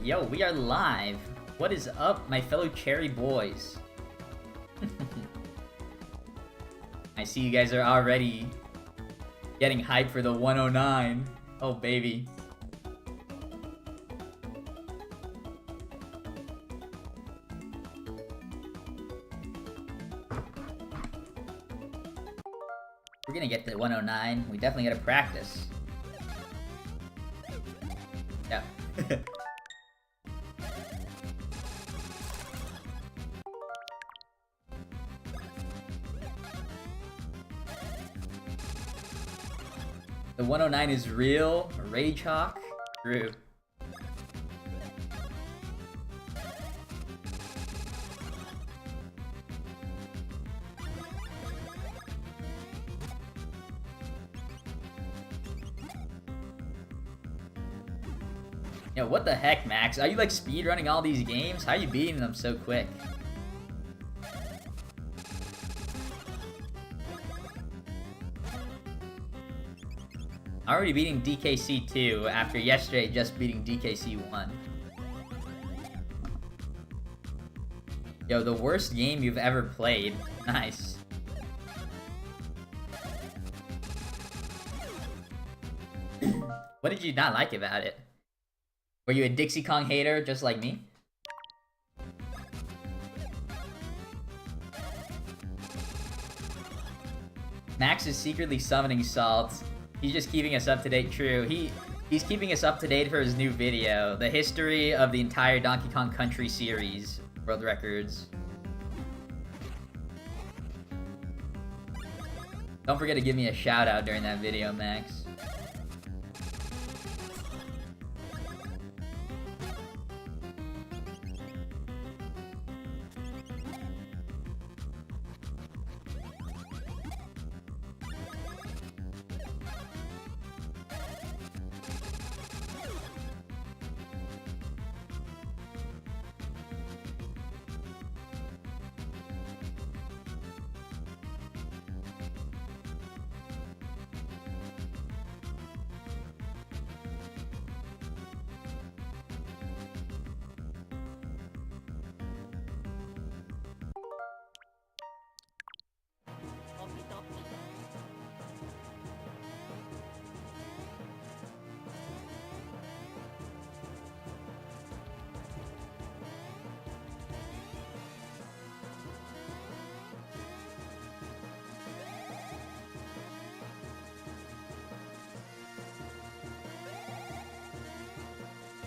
Yo, we are live. What is up, my fellow cherry boys? I see you guys are already getting hyped for the 109. Oh, baby. We're gonna get to 109. We definitely gotta practice. Yeah. The 109 is real. Rage Hawk. True. Yo, what the heck, Max? Are you like speedrunning all these games? How are you beating them so quick? Already beating DKC 2 after yesterday just beating DKC 1. Yo, the worst game you've ever played. Nice. What did you not like about it? Were you a Dixie Kong hater just like me? Max is secretly summoning Salt. He's just keeping us up to date. True. He's keeping us up to date for his new video, the history of the entire Donkey Kong Country series, world records. Don't forget to give me a shout out during that video, Max.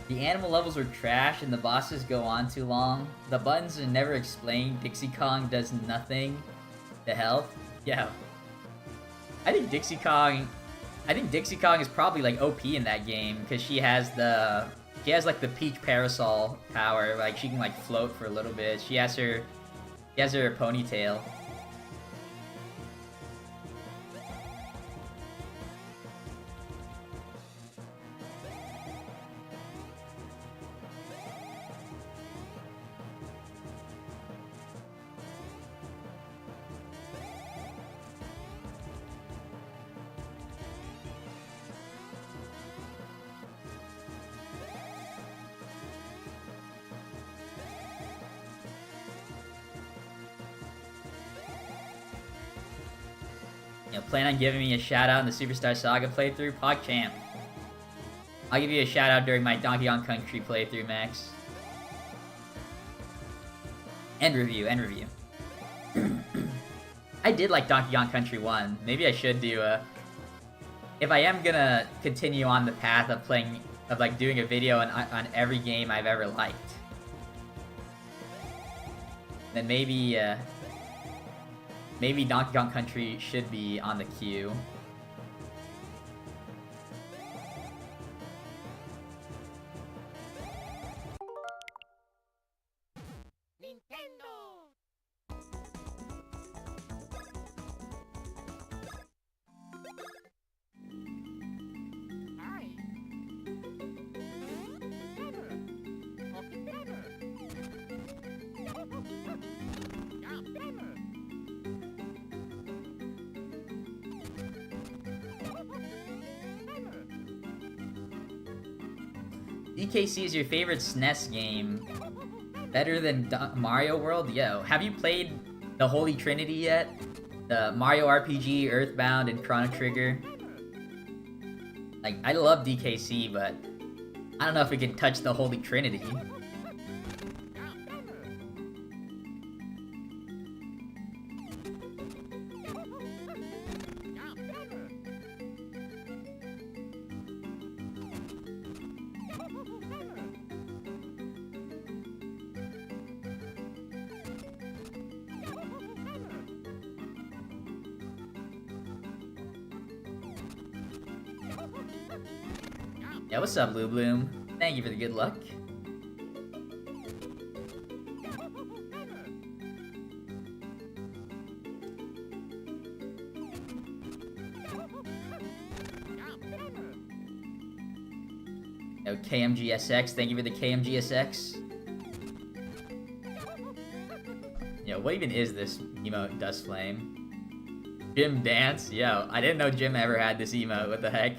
The animal levels are trash and the bosses go on too long. The buttons are never explained. Dixie Kong does nothing to help. Yeah. I think Dixie Kong is probably like OP in that game because she has like the Peach Parasol power. Like she can like float for a little bit. She has her ponytail. Plan on giving me a shout out in the Superstar Saga playthrough? PogChamp. I'll give you a shout out during my Donkey Kong Country playthrough, Max. End review. I did like Donkey Kong Country 1. Maybe I should do a... If I am gonna continue on the path of doing a video on every game I've ever liked, then maybe Donkey Kong Country should be on the queue. DKC is your favorite SNES game. Better than Mario World? Yo, have you played the Holy Trinity yet? The Mario RPG, Earthbound, and Chrono Trigger? Like, I love DKC, but I don't know if it can touch the Holy Trinity. Yeah, what's up, Blue Bloom? Thank you for the good luck. Yo, KMGSX, thank you for the KMGSX. Yo, what even is this emote, Dust Flame? Jim Dance? Yo, I didn't know Jim ever had this emote, what the heck?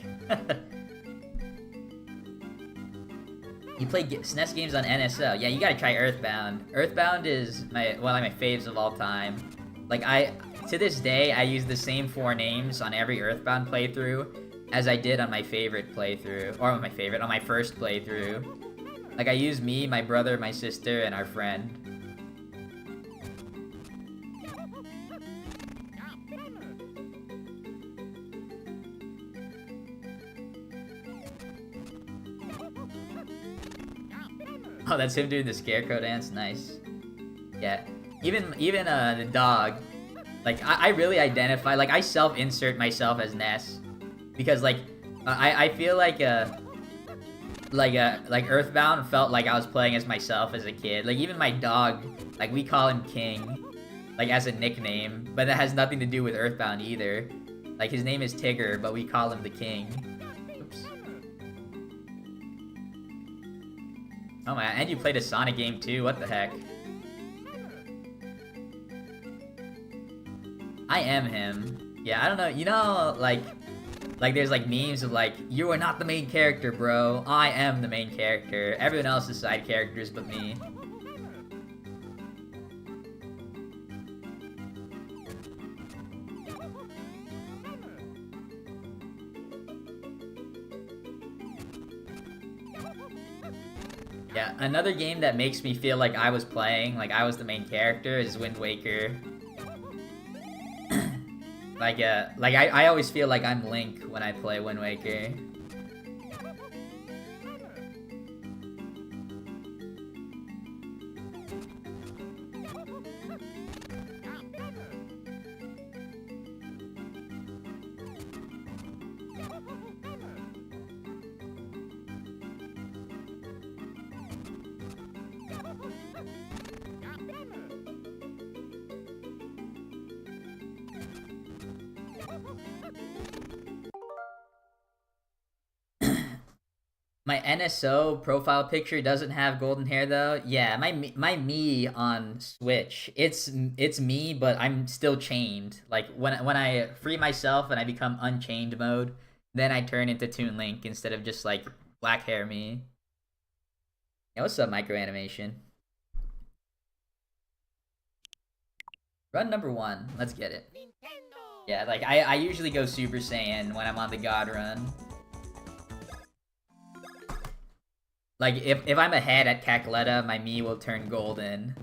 You play SNES games on NSO. Yeah, you gotta try Earthbound. Earthbound is one of my faves of all time. Like, to this day, I use the same 4 names on every Earthbound playthrough as I did on my favorite playthrough. Or on my first playthrough. Like, I use me, my brother, my sister, and our friend. Oh, that's him doing the scarecrow dance. Nice. Yeah. Even the dog. Like, I really identify. Like, I self-insert myself as Ness because like I feel like Earthbound felt like I was playing as myself as a kid. Like, even my dog, like, we call him King, like, as a nickname, but that has nothing to do with Earthbound either. Like, his name is Tigger, but we call him the King. Oh man, and you played a Sonic game too, what the heck? I am him. Yeah, I don't know, you know, like there's like memes of like, you are not the main character, bro. I am the main character. Everyone else is side characters but me. Yeah, another game that makes me feel like I was playing, like I was the main character, is Wind Waker. I always feel like I'm Link when I play Wind Waker. My NSO profile picture doesn't have golden hair though. Yeah, my me on Switch, it's me, but I'm still chained. Like when I free myself and I become unchained mode, then I turn into Toon Link instead of just like black hair me. Yeah, what's up, micro animation? Run number 1. Let's get it. Yeah, like I usually go Super Saiyan when I'm on the God run. Like, if I'm ahead at Cackletta, my me will turn golden.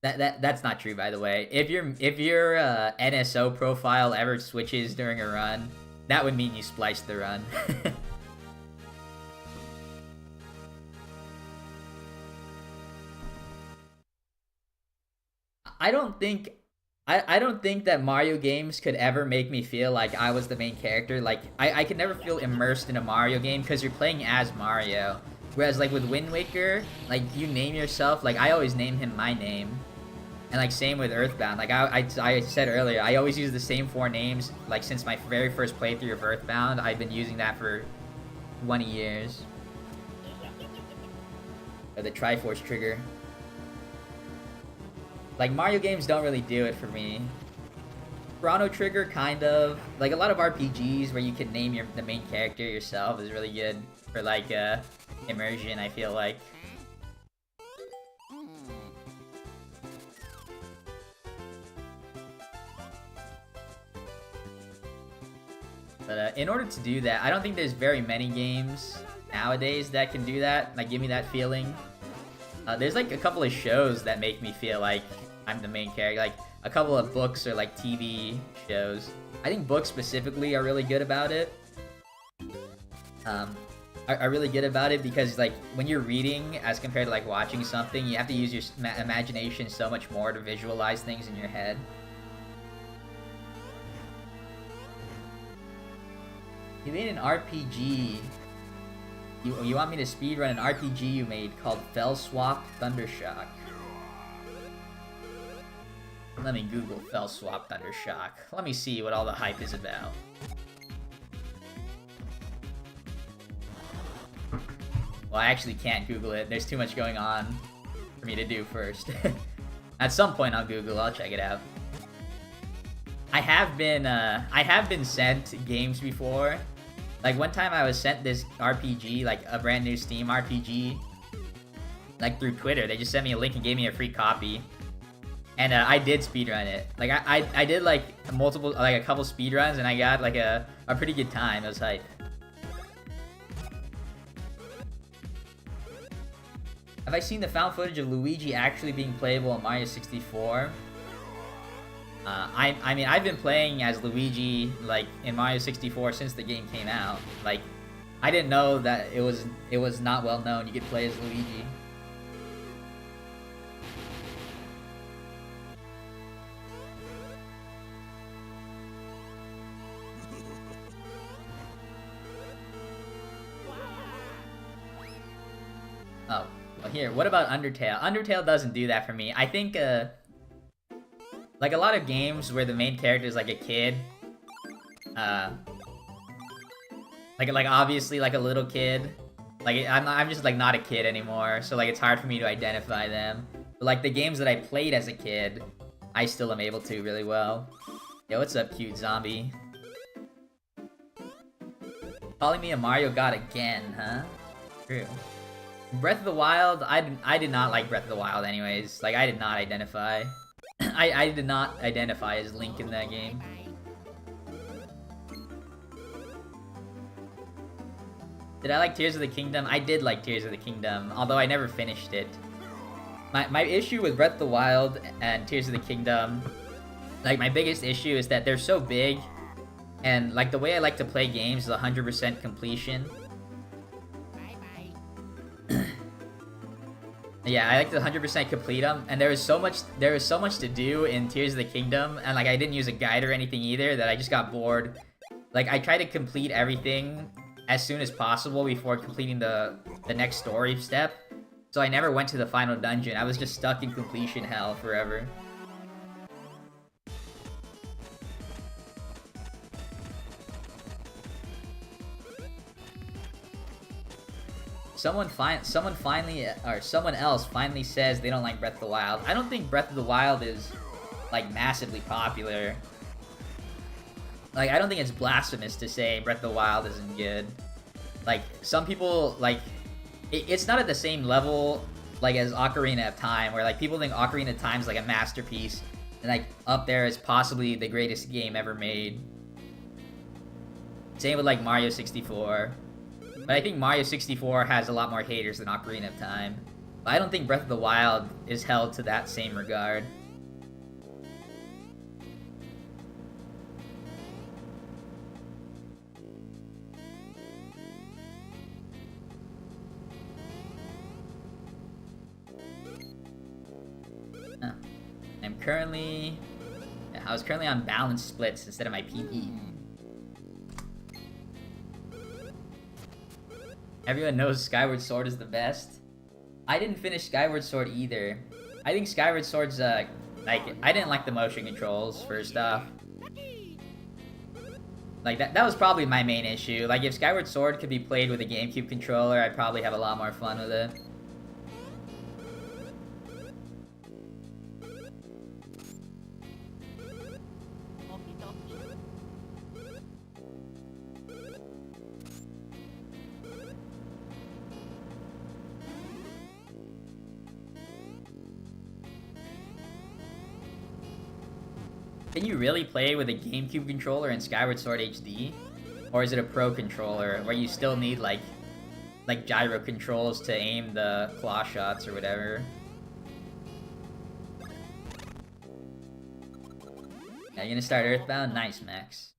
That's not true, by the way. If your NSO profile ever switches during a run, that would mean you spliced the run. I don't think that Mario games could ever make me feel like I was the main character. Like, I could never feel immersed in a Mario game because you're playing as Mario. Whereas, like, with Wind Waker, like, you name yourself. Like, I always name him my name. And, like, same with Earthbound. Like, I said earlier, I always use the same 4 names. Like, since my very first playthrough of Earthbound, I've been using that for 20 years. Or the Triforce trigger. Like, Mario games don't really do it for me. Chrono Trigger, kind of. Like, a lot of RPGs where you can name the main character yourself is really good. For, like, immersion, I feel like. But in order to do that, I don't think there's very many games nowadays that can do that, like give me that feeling. There's like a couple of shows that make me feel like I'm the main character, like a couple of books or like TV shows. I think books specifically are really good about it. Are really good about it because like when you're reading as compared to like watching something, you have to use your imagination so much more to visualize things in your head. You made an RPG. You want me to speedrun an RPG you made called Fell Swap Thundershock. Let me Google Fell Swap Thundershock. Let me see what all the hype is about. Well, I actually can't Google it. There's too much going on for me to do first. At some point I'll Google, I'll check it out. I have been sent games before. Like one time I was sent this RPG, like a brand new Steam RPG, like through Twitter. They just sent me a link and gave me a free copy. And I did speedrun it. Like I did like multiple, like a couple speedruns and I got like a pretty good time. It was hype. Have I seen the found footage of Luigi actually being playable in Mario 64? I mean, I've been playing as Luigi, like, in Mario 64 since the game came out. Like, I didn't know that it was not well known you could play as Luigi. Oh, well here, what about Undertale? Undertale doesn't do that for me. I think, like a lot of games where the main character is like a kid, like obviously like a little kid, like I'm just like not a kid anymore, so like it's hard for me to identify them. But like the games that I played as a kid, I still am able to really well. Yo, what's up, cute zombie? Calling me a Mario god again, huh? True. Breath of the Wild, I did not like Breath of the Wild anyways. Like I did not identify. I did not identify as Link in that game. Did I like Tears of the Kingdom? I did like Tears of the Kingdom, although I never finished it. My issue with Breath of the Wild and Tears of the Kingdom, like my biggest issue is that they're so big, and like the way I like to play games is 100% completion. Yeah, I like to 100% complete them, and there was so much to do in Tears of the Kingdom, and like I didn't use a guide or anything either, that I just got bored. Like I tried to complete everything as soon as possible before completing the next story step, so I never went to the final dungeon. I was just stuck in completion hell forever. Someone else finally says they don't like Breath of the Wild. I don't think Breath of the Wild is like massively popular. Like I don't think it's blasphemous to say Breath of the Wild isn't good. Like some people like it's not at the same level like as Ocarina of Time, where like people think Ocarina of Time is like a masterpiece and like up there is possibly the greatest game ever made. Same with like Mario 64. But I think Mario 64 has a lot more haters than Ocarina of Time. But I don't think Breath of the Wild is held to that same regard. Huh. I was currently on balance splits instead of my PP. Everyone knows Skyward Sword is the best. I didn't finish Skyward Sword either. I think Skyward Sword's, like, I didn't like the motion controls, first off. Like, that was probably my main issue. Like, if Skyward Sword could be played with a GameCube controller, I'd probably have a lot more fun with it. Can you really play with a GameCube controller in Skyward Sword HD? Or is it a Pro controller where you still need like gyro controls to aim the claw shots or whatever? Yeah, you gonna start Earthbound? Nice, Max.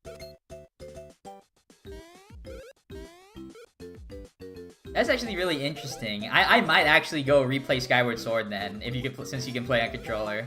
That's actually really interesting. I might actually go replay Skyward Sword then, if you could, since you can play on controller.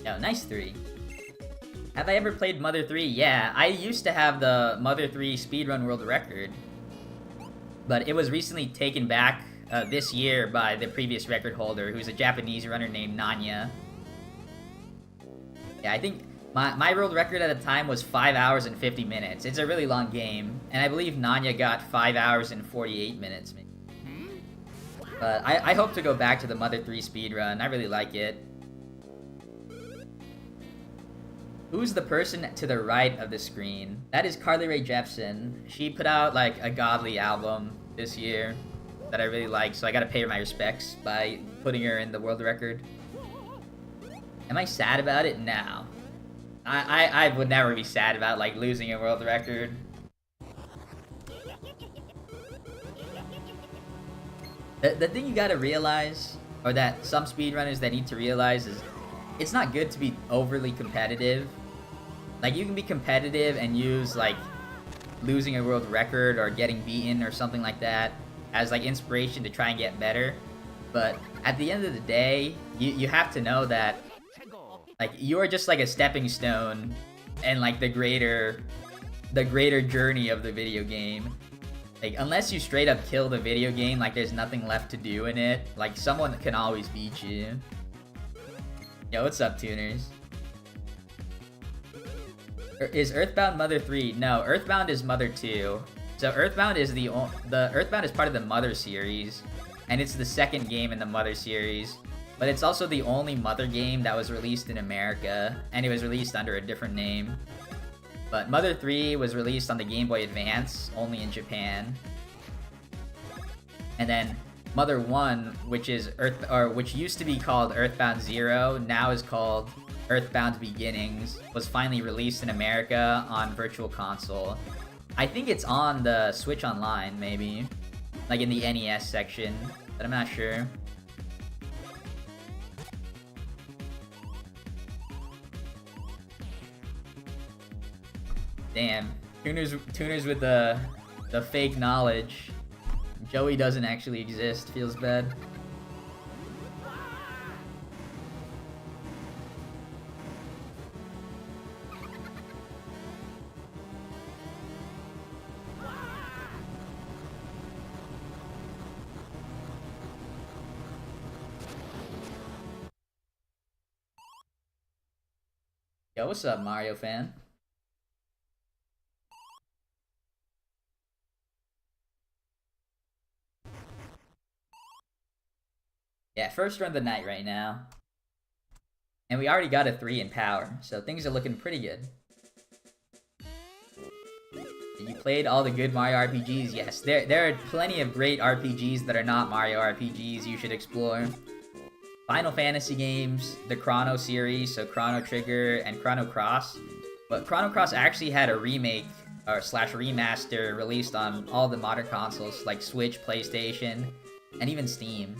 Yo, nice 3. Have I ever played Mother 3? Yeah, I used to have the Mother 3 speedrun world record. But it was recently taken back this year by the previous record holder, who's a Japanese runner named Nanya. Yeah, I think my world record at the time was 5 hours and 50 minutes. It's a really long game, and I believe Nanya got 5 hours and 48 minutes. But I hope to go back to the Mother 3 speedrun. I really like it. Who's the person to the right of the screen? That is Carly Rae Jepsen. She put out like a godly album this year that I really like, so I gotta pay her my respects by putting her in the world record. Am I sad about it? No. I would never be sad about like losing a world record. The thing you gotta realize, or that some speedrunners that need to realize, is it's not good to be overly competitive. Like, you can be competitive and use, like, losing a world record or getting beaten or something like that as, like, inspiration to try and get better. But at the end of the day, you have to know that, like, you are just, like, a stepping stone and, like, the greater journey of the video game. Like, unless you straight up kill the video game, like, there's nothing left to do in it. Like, someone can always beat you. Yo, what's up, tuners? Is Earthbound Mother 3? No, Earthbound is Mother 2. So Earthbound is Earthbound is part of the Mother series, and it's the second game in the Mother series. But it's also the only Mother game that was released in America, and it was released under a different name. But Mother 3 was released on the Game Boy Advance, only in Japan. And then Mother 1, which used to be called Earthbound 0, now is called Earthbound Beginnings, was finally released in America on Virtual Console. I think it's on the Switch Online, maybe. Like in the NES section, but I'm not sure. Damn. Tuners with the fake knowledge. Joey doesn't actually exist. Feels bad. Yo, what's up, Mario fan? Yeah, first run of the night right now. And we already got a 3 in power, so things are looking pretty good. You played all the good Mario RPGs? Yes, there are plenty of great RPGs that are not Mario RPGs you should explore. Final Fantasy games, the Chrono series, so Chrono Trigger and Chrono Cross. But Chrono Cross actually had a remake or slash remaster released on all the modern consoles like Switch, PlayStation, and even Steam.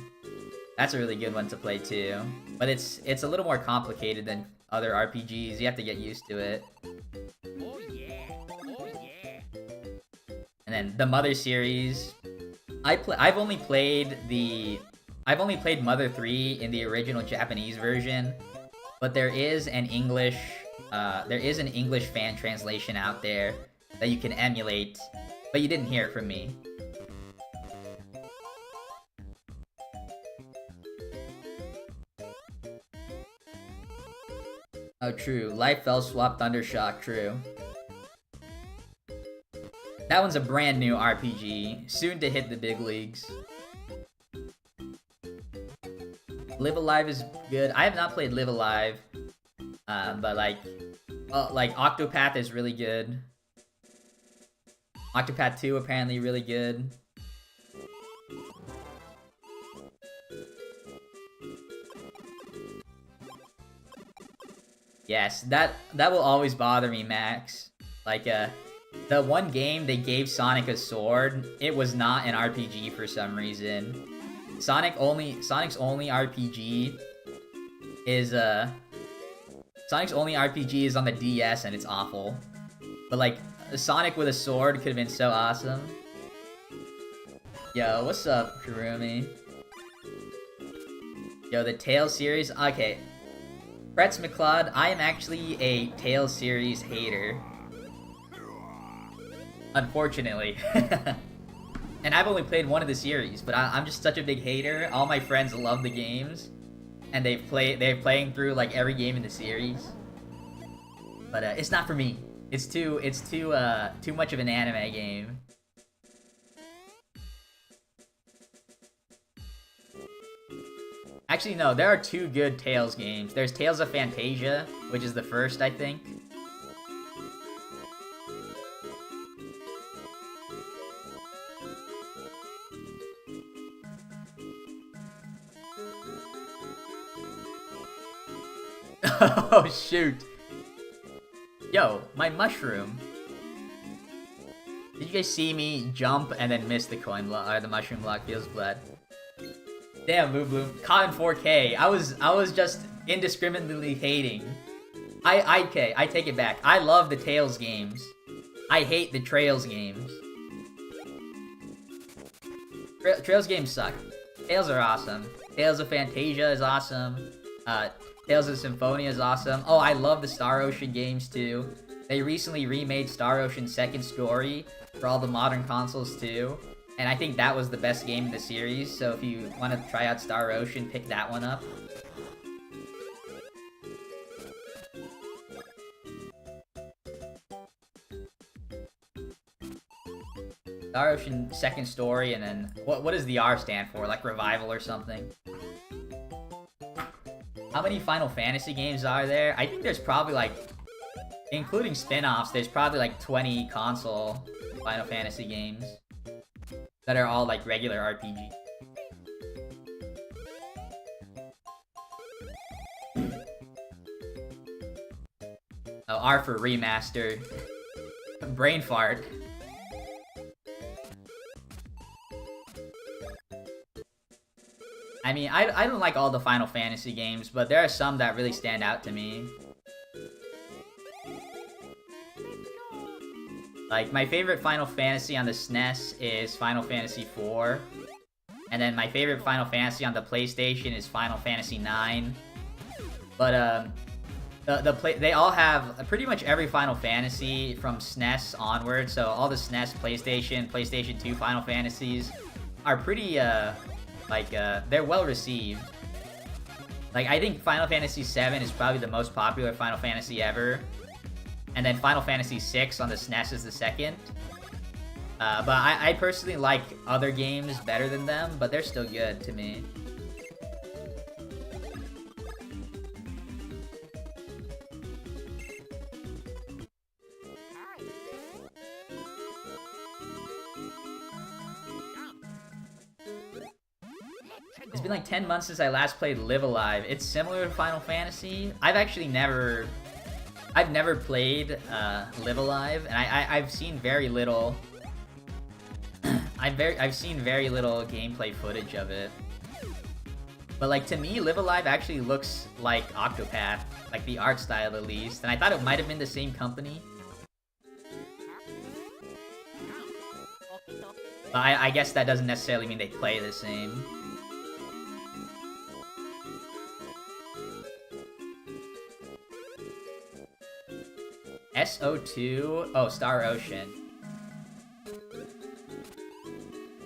That's a really good one to play too. But it's a little more complicated than other RPGs. You have to get used to it. Oh yeah. Oh yeah. And then the Mother series. I've only played Mother 3 in the original Japanese version, but there is an English fan translation out there that you can emulate, but you didn't hear it from me. Oh, true. Life Fell Swap Thundershock, true. That one's a brand new RPG, soon to hit the big leagues. Live Alive is good. I have not played Live Alive, but like Octopath is really good. Octopath 2 apparently really good. Yes, that will always bother me, Max. Like, the one game they gave Sonic a sword, it was not an RPG for some reason. Sonic's only RPG is on the DS and it's awful. But like, Sonic with a sword could have been so awesome. Yo, what's up, Kurumi? Yo, the Tales series? Okay. Pretz McCloud, I am actually a Tales series hater. Unfortunately. And I've only played one of the series, but I'm just such a big hater. All my friends love the games, and they're playing through like every game in the series. But it's not for me. It's too much of an anime game. Actually, no, there are two good Tales games. There's Tales of Fantasia, which is the first, I think. Oh, shoot. Yo, my mushroom. Did you guys see me jump and then miss the coin block, or the mushroom block? Feels blood. Damn, Moo Bloom. Caught in 4K. I was just indiscriminately hating. I take it back. I love the Tales games. I hate the Trails games. Trails games suck. Tales are awesome. Tales of Fantasia is awesome. Tales of Symphonia is awesome. Oh, I love the Star Ocean games too. They recently remade Star Ocean Second Story for all the modern consoles too. And I think that was the best game in the series, so if you want to try out Star Ocean, pick that one up. Star Ocean Second Story, and then what does the R stand for? Like Revival or something? How many Final Fantasy games are there? I think there's probably like, including spin-offs, there's probably like 20 console Final Fantasy games that are all like regular RPGs. Oh, R for remaster. Brain fart. I mean, I don't like all the Final Fantasy games, but there are some that really stand out to me. Like, my favorite Final Fantasy on the SNES is Final Fantasy IV. And then my favorite Final Fantasy on the PlayStation is Final Fantasy IX. But, they all have pretty much every Final Fantasy from SNES onward. So all the SNES, PlayStation 2 Final Fantasies are pretty, they're well received. Like, I think Final Fantasy VII is probably the most popular Final Fantasy ever. And then Final Fantasy VI on the SNES is the second. But I personally like other games better than them, but they're still good to me. It's been like 10 months since I last played Live Alive. It's similar to Final Fantasy. I've never played Live Alive, and I've seen very little. I've seen very little gameplay footage of it. But like to me, Live Alive actually looks like Octopath, like the art style at least. And I thought it might have been the same company. But I guess that doesn't necessarily mean they play the same. SO2? Oh, Star Ocean.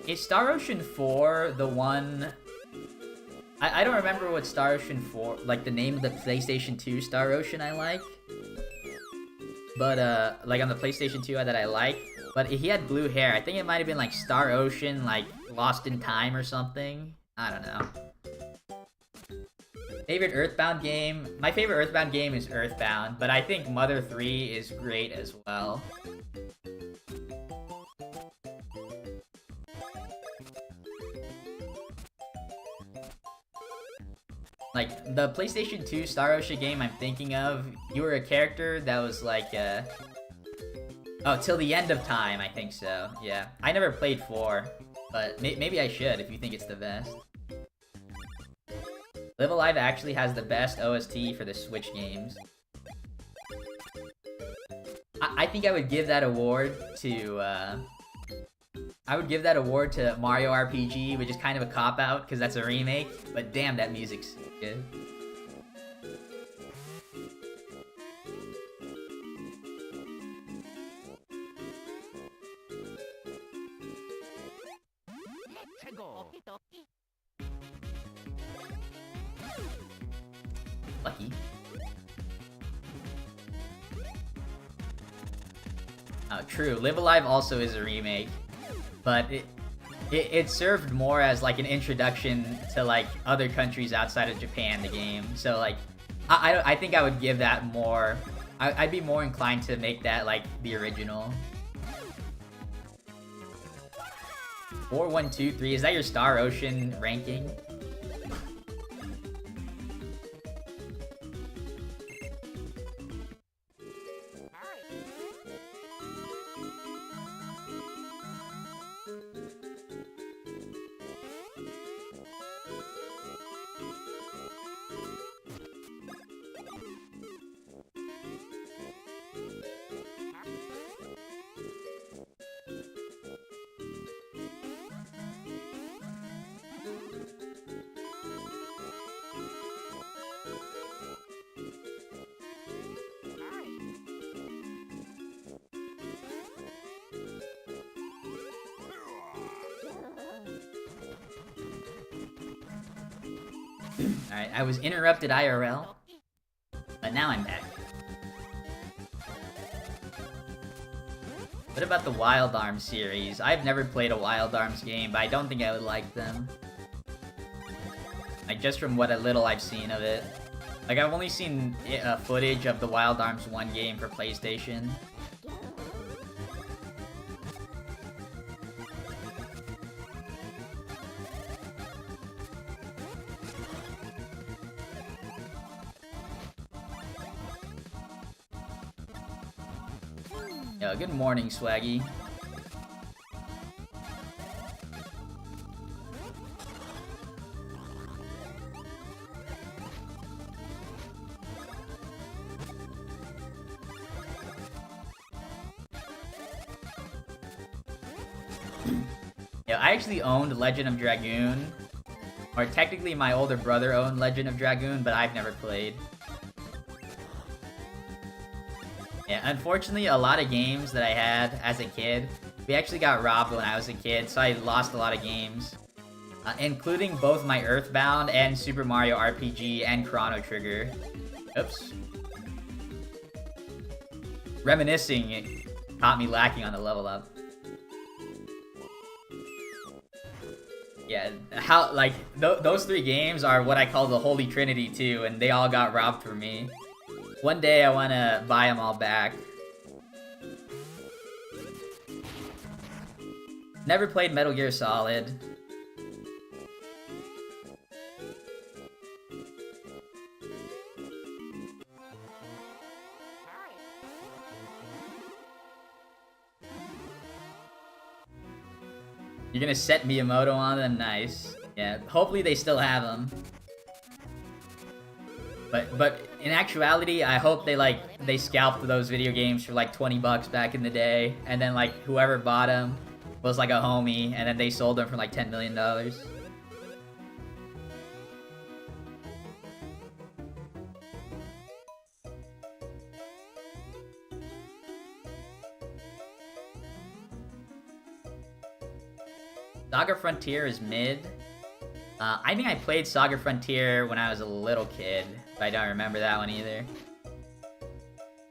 Is Star Ocean 4 the one... I don't remember what Star Ocean 4... Like, the name of the PlayStation 2 Star Ocean I like. But, like, on the PlayStation 2 that I like. But he had blue hair. I think it might have been, like, Star Ocean, like, Lost in Time or something. I don't know. Favorite Earthbound game? My favorite Earthbound game is Earthbound, but I think Mother 3 is great as well. Like, the PlayStation 2 Star Ocean game I'm thinking of, you were a character that was like, oh, Till the End of Time, I think so, yeah. I never played 4, but maybe I should if you think it's the best. Live Alive actually has the best OST for the Switch games. I think I would give that award to, I would give that award to Mario RPG, which is kind of a cop-out, because that's a remake, but damn, that music's good. Let's go. Lucky. Oh, true. Live Alive also is a remake, but it served more as like an introduction to like other countries outside of Japan. The game, so like I think I would give that more. I'd be more inclined to make that like the original. 4, 1, 2, 3. Is that your Star Ocean ranking? Alright, I was interrupted IRL, but now I'm back. What about the Wild Arms series? I've never played a Wild Arms game, but I don't think I would like them. Like, just from what a little I've seen of it. Like, I've only seen footage of the Wild Arms 1 game for PlayStation. Yo, good morning, Swaggy. Yeah, I actually owned Legend of Dragoon. Or technically my older brother owned Legend of Dragoon, but I've never played. Yeah, unfortunately, a lot of games that I had as a kid, we actually got robbed when I was a kid, so I lost a lot of games. Including both my Earthbound and Super Mario RPG and Chrono Trigger. Oops. Reminiscing caught me lacking on the level up. Yeah, how, like, those 3 games are what I call the Holy Trinity too, and they all got robbed from me. One day I want to buy them all back. Never played Metal Gear Solid. You're gonna set Miyamoto on them? Nice. Yeah, hopefully they still have them. But in actuality, I hope they scalped those video games for like 20 bucks back in the day, and then like whoever bought them was like a homie, and then they sold them for like $10 million. Saga Frontier is mid. I think I played Saga Frontier when I was a little kid, but I don't remember that one either.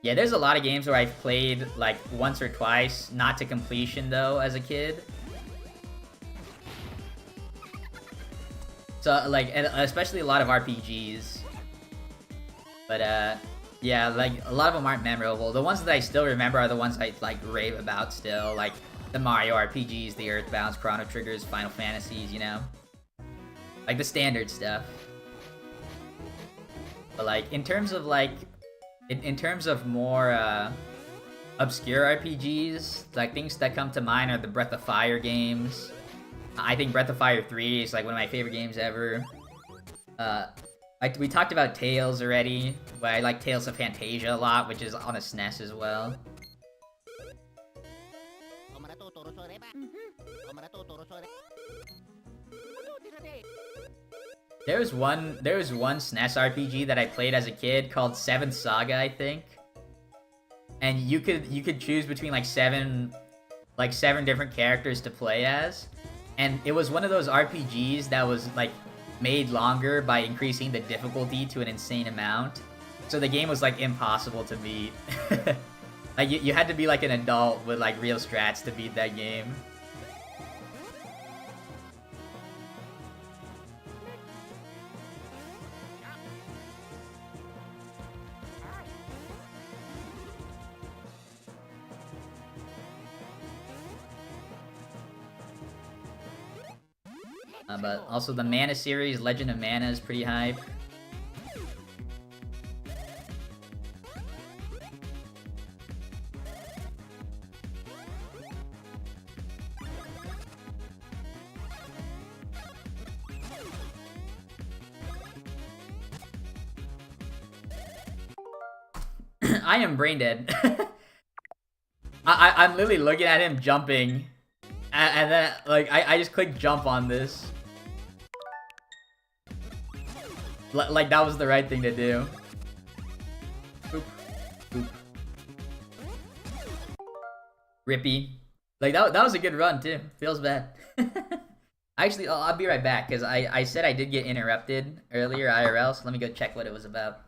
Yeah, there's a lot of games where I've played like once or twice, not to completion though, as a kid. So like, and especially a lot of RPGs. But yeah, like a lot of them aren't memorable. The ones that I still remember are the ones I like rave about still, like the Mario RPGs, the Earthbounds, Chrono Triggers, Final Fantasies, you know? Like the standard stuff. But like in terms of like in terms of more obscure RPGs, like things that come to mind are the Breath of Fire games. I think Breath of Fire 3 is like one of my favorite games ever. We talked about Tales already, but I like Tales of Fantasia a lot, which is on the SNES as well. There was one SNES RPG that I played as a kid called Seventh Saga, I think. And you could choose between like seven different characters to play as. And it was one of those RPGs that was like made longer by increasing the difficulty to an insane amount. So the game was like impossible to beat. Like you had to be like an adult with like real strats to beat that game. But also the Mana series, Legend of Mana, is pretty hype. I am brain dead. I'm literally looking at him jumping. And then, like, I just clicked jump on this. Like, that was the right thing to do. Boop. Boop. Rippy. Like, that was a good run, too. Feels bad. Actually, I'll be right back, because I said I did get interrupted earlier, IRL, so let me go check what it was about.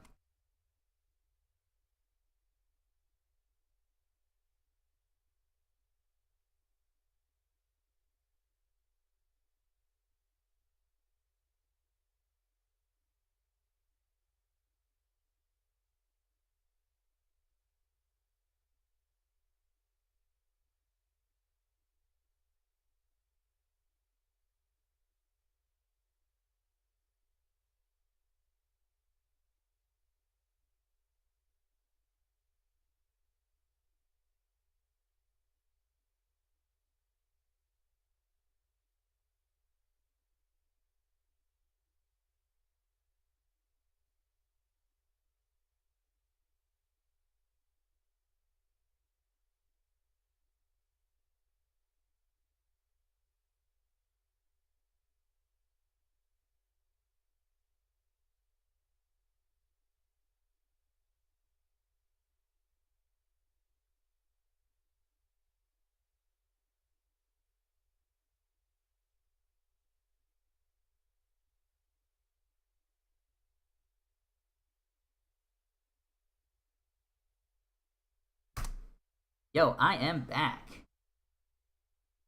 Yo, I am back.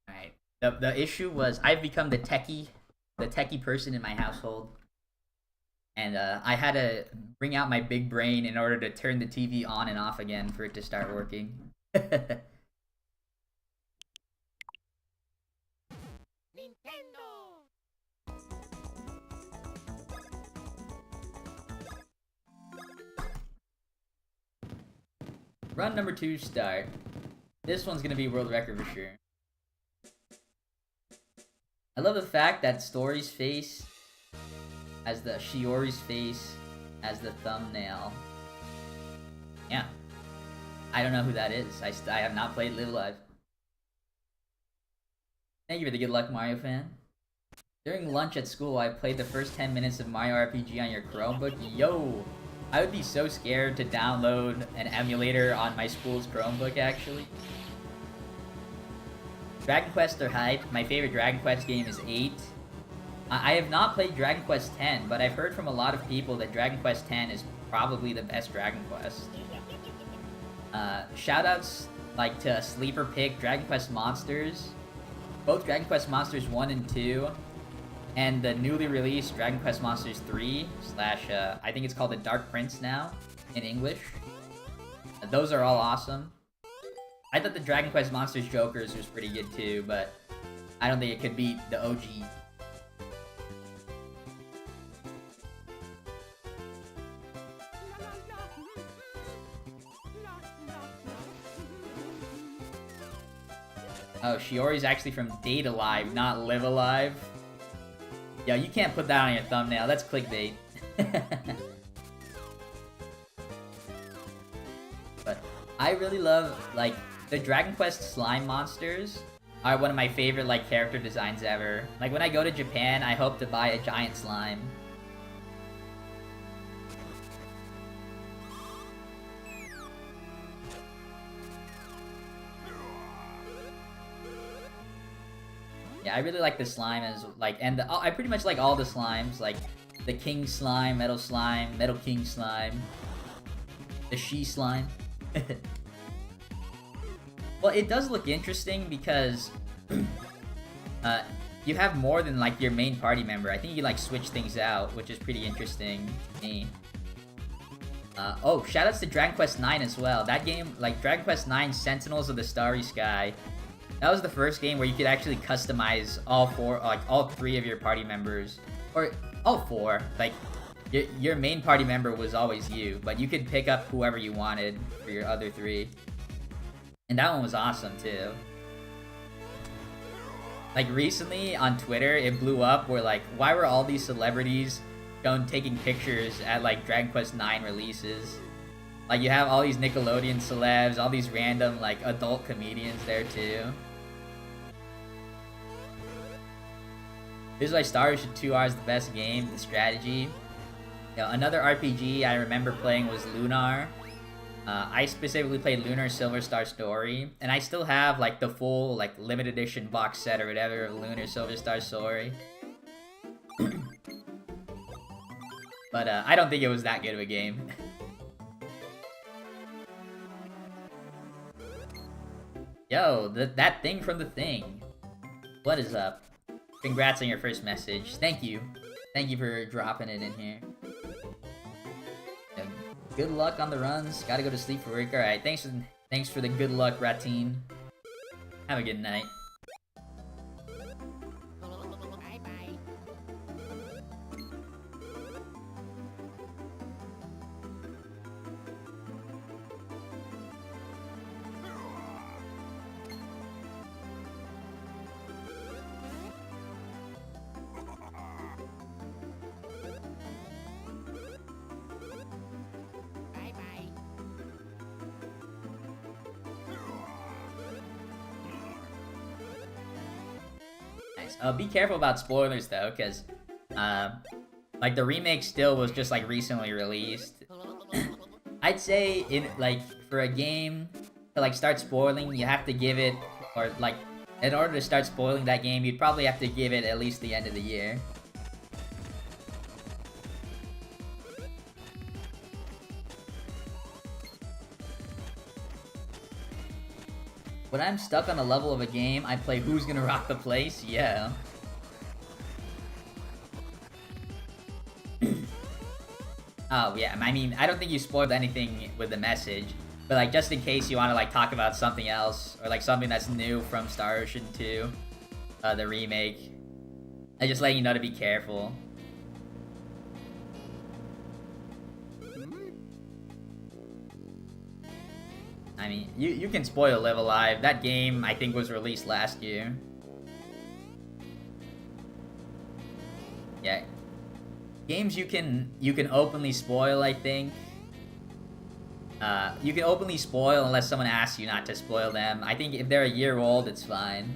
Alright. The issue was I've become the techie person in my household. And I had to bring out my big brain in order to turn the TV on and off again for it to start working. Nintendo. Run number 2 start. This one's gonna be world record for sure. I love the fact that Story's face has the Shiori's face as the thumbnail. Yeah. I don't know who that is. I have not played Live Live. Thank you for the good luck, Mario fan. During lunch at school, I played the first 10 minutes of Mario RPG on your Chromebook. Yo! I would be so scared to download an emulator on my school's Chromebook, actually. Dragon Quest are hype. My favorite Dragon Quest game is 8. I have not played Dragon Quest X, but I've heard from a lot of people that Dragon Quest X is probably the best Dragon Quest. Shoutouts like to Sleeper Pick, Dragon Quest Monsters. Both Dragon Quest Monsters 1 and 2. And the newly released Dragon Quest Monsters 3 / I think it's called the Dark Prince now, in English. Those are all awesome. I thought the Dragon Quest Monsters Jokers was pretty good too, but I don't think it could beat the OG. Oh, Shiori's actually from Date Alive, not Live Alive. Yo, you can't put that on your thumbnail. That's clickbait. But I really love, like, the Dragon Quest slime monsters are one of my favorite, like, character designs ever. Like, when I go to Japan, I hope to buy a giant slime. Yeah, I really like the slime as, like, and I pretty much like all the slimes, like, the King Slime, Metal King Slime, the She Slime. Well, it does look interesting because you have more than, like, your main party member. I think you can, like, switch things out, which is pretty interesting to me. Oh, shoutouts to Dragon Quest IX as well. That game, like, Dragon Quest IX Sentinels of the Starry Sky, that was the first game where you could actually customize all 3 of your party members. Or, all 4. Like, your main party member was always you, but you could pick up whoever you wanted for your other 3. And that one was awesome, too. Like, recently, on Twitter, it blew up where, like, why were all these celebrities taking pictures at, like, Dragon Quest IX releases? Like, you have all these Nickelodeon celebs, all these random, like, adult comedians there, too. This is why Star Ocean 2R is the best game, the strategy. You know, another RPG I remember playing was Lunar. I specifically played Lunar Silver Star Story, and I still have, like, the full, like, limited edition box set or whatever of Lunar Silver Star Story. But I don't think it was that good of a game. Yo, that thing from the thing. What is up? Congrats on your first message. Thank you. Thank you for dropping it in here. Yeah, good luck on the runs. Gotta go to sleep for work. Alright, thanks for the good luck, Ratine. Have a good night. Bye-bye. Bye-bye. Nice. Be careful about spoilers though, because like the remake still was just like recently released. I'd say for a game to like start spoiling, you have to give it, or like in order to start spoiling that game, you'd probably have to give it at least the end of the year. When I'm stuck on a level of a game, I play Who's Gonna Rock the Place? Yeah. Oh, yeah, I mean, I don't think you spoiled anything with the message, but, like, just in case you want to, like, talk about something else, or, like, something that's new from Star Ocean 2, the remake, I just let you know to be careful. I mean, you can spoil Live Alive. That game, I think, was released last year. Yeah. games you can openly spoil, I think. You can openly spoil unless someone asks you not to spoil them. I think if they're a year old, it's fine.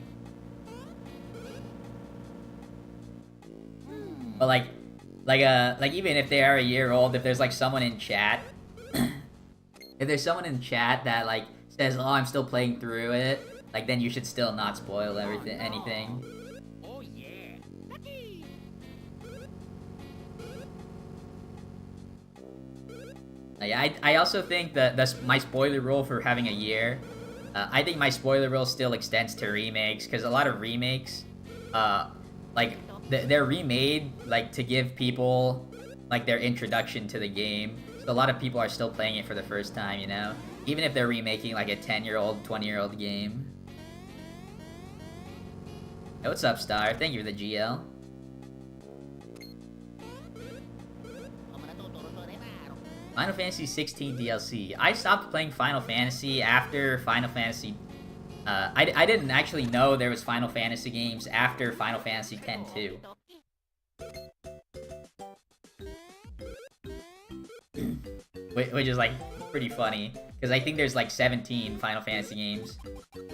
But like even if they are a year old, if there's like someone in chat, if there's someone in chat that like says, "Oh, I'm still playing through it," like then you should still not spoil anything. Oh yeah. Yeah, I also think that my spoiler rule for having a year, I think my spoiler rule still extends to remakes, because a lot of remakes, like, they're remade, like, to give people, like, their introduction to the game. So a lot of people are still playing it for the first time, you know? Even if they're remaking, like, a 10-year-old, 20-year-old game. Hey, what's up, Star? Thank you for the GL. Final Fantasy 16 DLC. I stopped playing Final Fantasy after Final Fantasy... I didn't actually know there was Final Fantasy games after Final Fantasy X-2. Which is, like, pretty funny. Because I think there's, like, 17 Final Fantasy games.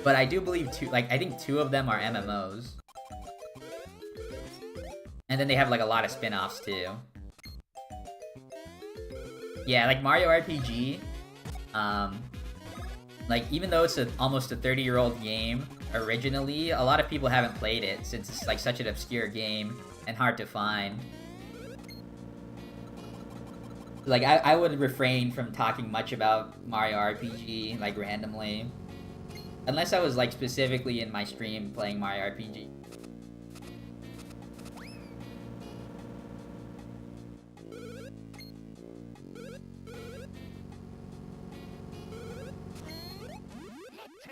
But I do believe I think 2 of them are MMOs. And then they have, like, a lot of spin-offs, too. Yeah, like Mario RPG, like even though it's almost a 30-year-old game originally, a lot of people haven't played it since it's like such an obscure game and hard to find. Like I would refrain from talking much about Mario RPG like randomly, unless I was like specifically in my stream playing Mario RPG.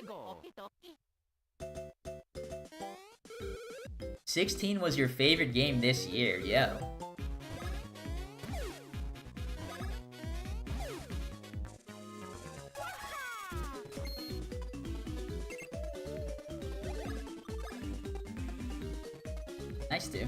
Go. 16 was your favorite game this year, yo. Nice, too.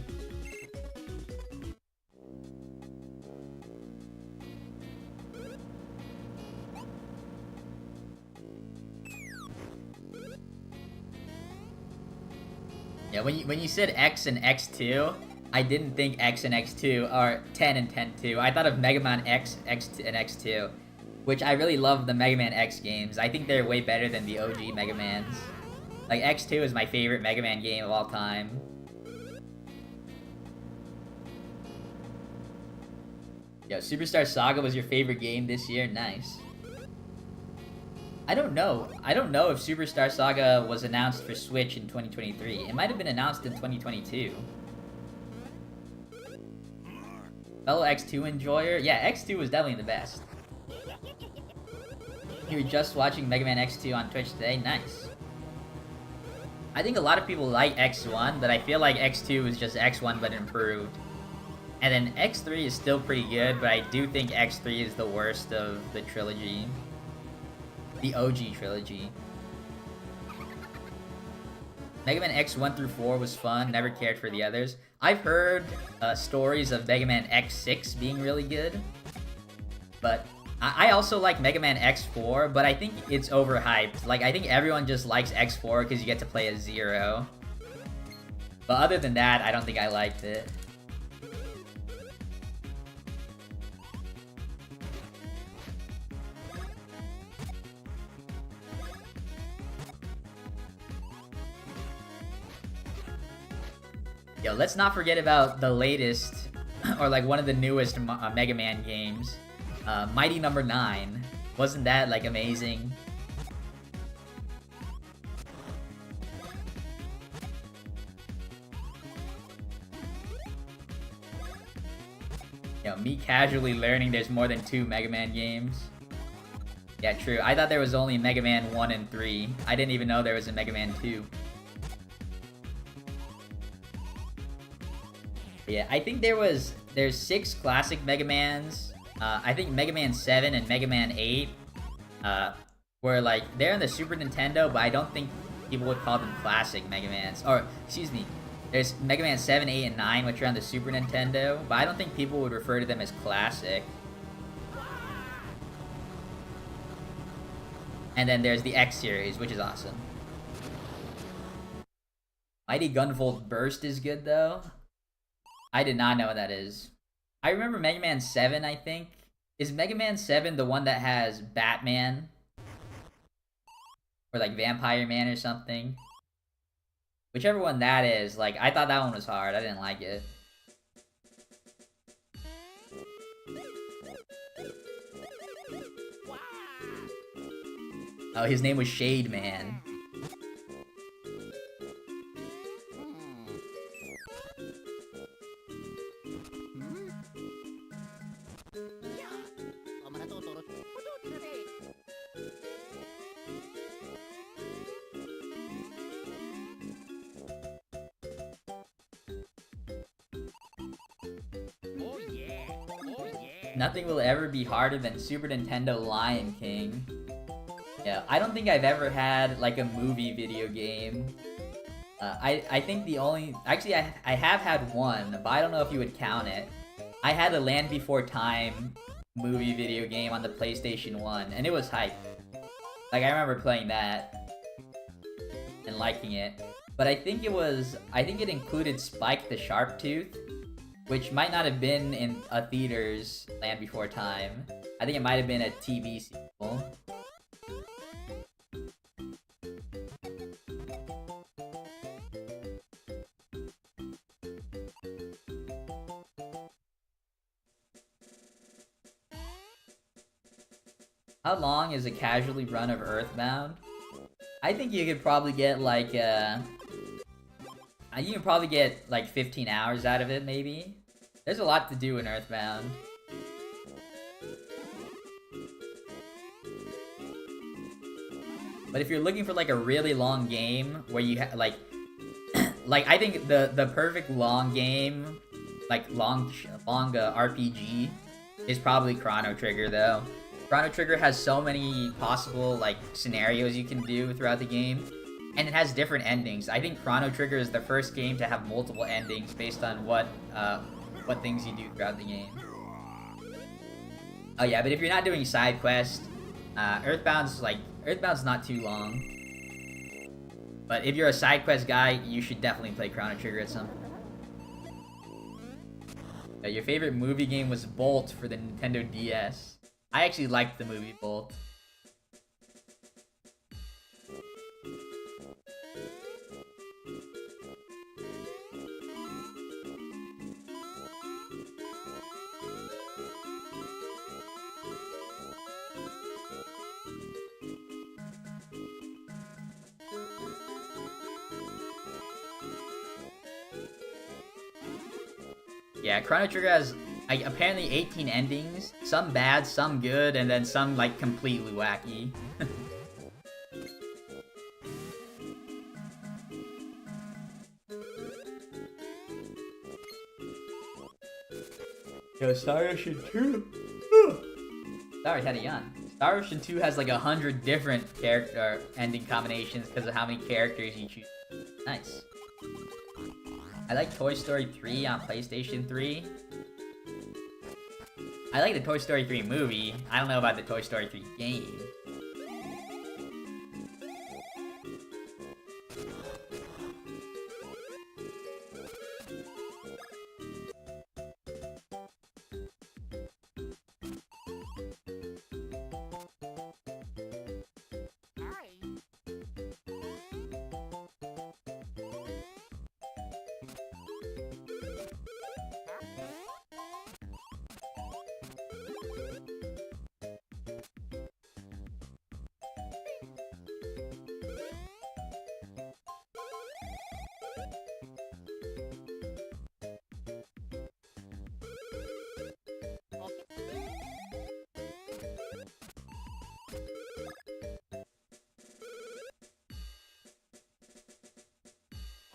Yeah, when you said X and X2, I didn't think X and X2 are 10 and 10-2. I thought of Mega Man X, X2, and X2, which I really love the Mega Man X games. I think they're way better than the OG Mega Mans. Like, X2 is my favorite Mega Man game of all time. Yo, Superstar Saga was your favorite game this year? Nice. I don't know. I don't know if Superstar Saga was announced for Switch in 2023. It might have been announced in 2022. Fellow X2 enjoyer? Yeah, X2 was definitely the best. You were just watching Mega Man X2 on Twitch today? Nice. I think a lot of people like X1, but I feel like X2 is just X1 but improved. And then X3 is still pretty good, but I do think X3 is the worst of the trilogy. The OG trilogy. Mega Man X1 through 4 was fun, never cared for the others. I've heard stories of Mega Man X6 being really good. But I also like Mega Man X4, but I think it's overhyped. Like, I think everyone just likes X4 because you get to play as Zero. But other than that, I don't think I liked it. Yo, let's not forget about the latest, or like one of the newest Mega Man games, Mighty Number 9. Wasn't that like amazing? Yo, me casually learning there's more than 2 Mega Man games. Yeah, true. I thought there was only Mega Man 1 and 3. I didn't even know there was a Mega Man 2. Yeah, I think there's 6 classic Mega Mans. I think Mega Man 7 and Mega Man 8 were like, they're on the Super Nintendo, but I don't think people would call them classic Mega Mans. Or, excuse me, There's Mega Man 7, 8, and 9, which are on the Super Nintendo, but I don't think people would refer to them as classic. And then there's the X series, which is awesome. Mighty Gunvolt Burst is good, though. I did not know what that is. I remember Mega Man 7, I think. Is Mega Man 7 the one that has Batman? Or like Vampire Man or something? Whichever one that is, like, I thought that one was hard. I didn't like it. Oh, his name was Shade Man. Oh yeah. Oh yeah. Nothing will ever be harder than Super Nintendo Lion King. Yeah, I don't think I've ever had, like, a movie video game. I think the only... Actually, I have had one, but I don't know if you would count it. I had a Land Before Time movie video game on the PlayStation 1, and it was hype. Like, I remember playing that and liking it. But I think it included Spike the Sharptooth, which might not have been in a theater's Land Before Time. I think it might have been a TV sequel. How long is a casually run of Earthbound? I think you could probably get like you can probably get like 15 hours out of it, maybe. There's a lot to do in Earthbound. But if you're looking for like a really long game where you like I think the perfect long game, like long RPG, is probably Chrono Trigger though. Chrono Trigger has so many possible like scenarios you can do throughout the game, and it has different endings. I think Chrono Trigger is the first game to have multiple endings based on what things you do throughout the game. Oh yeah, but if you're not doing side quests, Earthbound's not too long. But if you're a side quest guy, you should definitely play Chrono Trigger at some point. Your favorite movie game was Bolt for the Nintendo DS. I actually liked the movie Bolt. Yeah, Chrono Trigger has like apparently 18 endings, some bad, some good, and then some like completely wacky. Yo, Star Ocean 2. Sorry, had a yawn. Star Ocean 2 has like 100 different character ending combinations because of how many characters you choose. Nice. I like Toy Story 3 on PlayStation 3. I like the Toy Story 3 movie. I don't know about the Toy Story 3 game.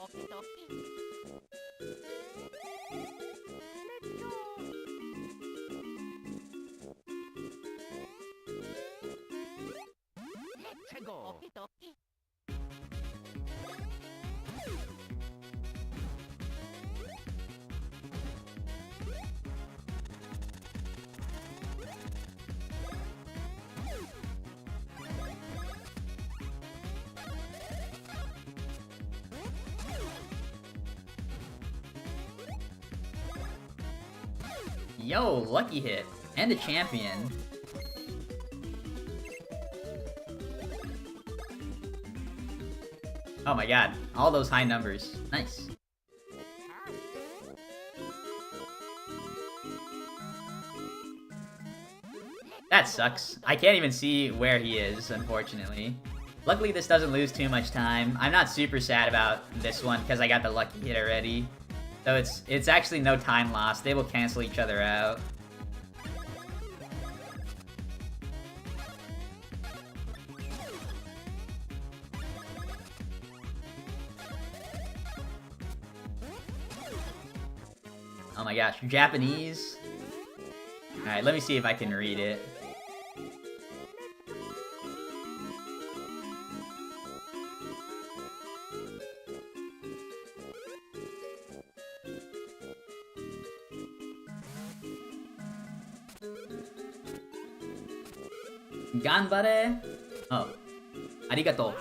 Okie dokie. Let's go. Okie dokie. Yo, lucky hit. And the champion. Oh my god, all those high numbers. Nice. That sucks. I can't even see where he is, unfortunately. Luckily, this doesn't lose too much time. I'm not super sad about this one because I got the lucky hit already. So it's actually no time lost. They will cancel each other out. Oh my gosh, Japanese? Alright, let me see if I can read it. Ganbare? Oh. Arigato.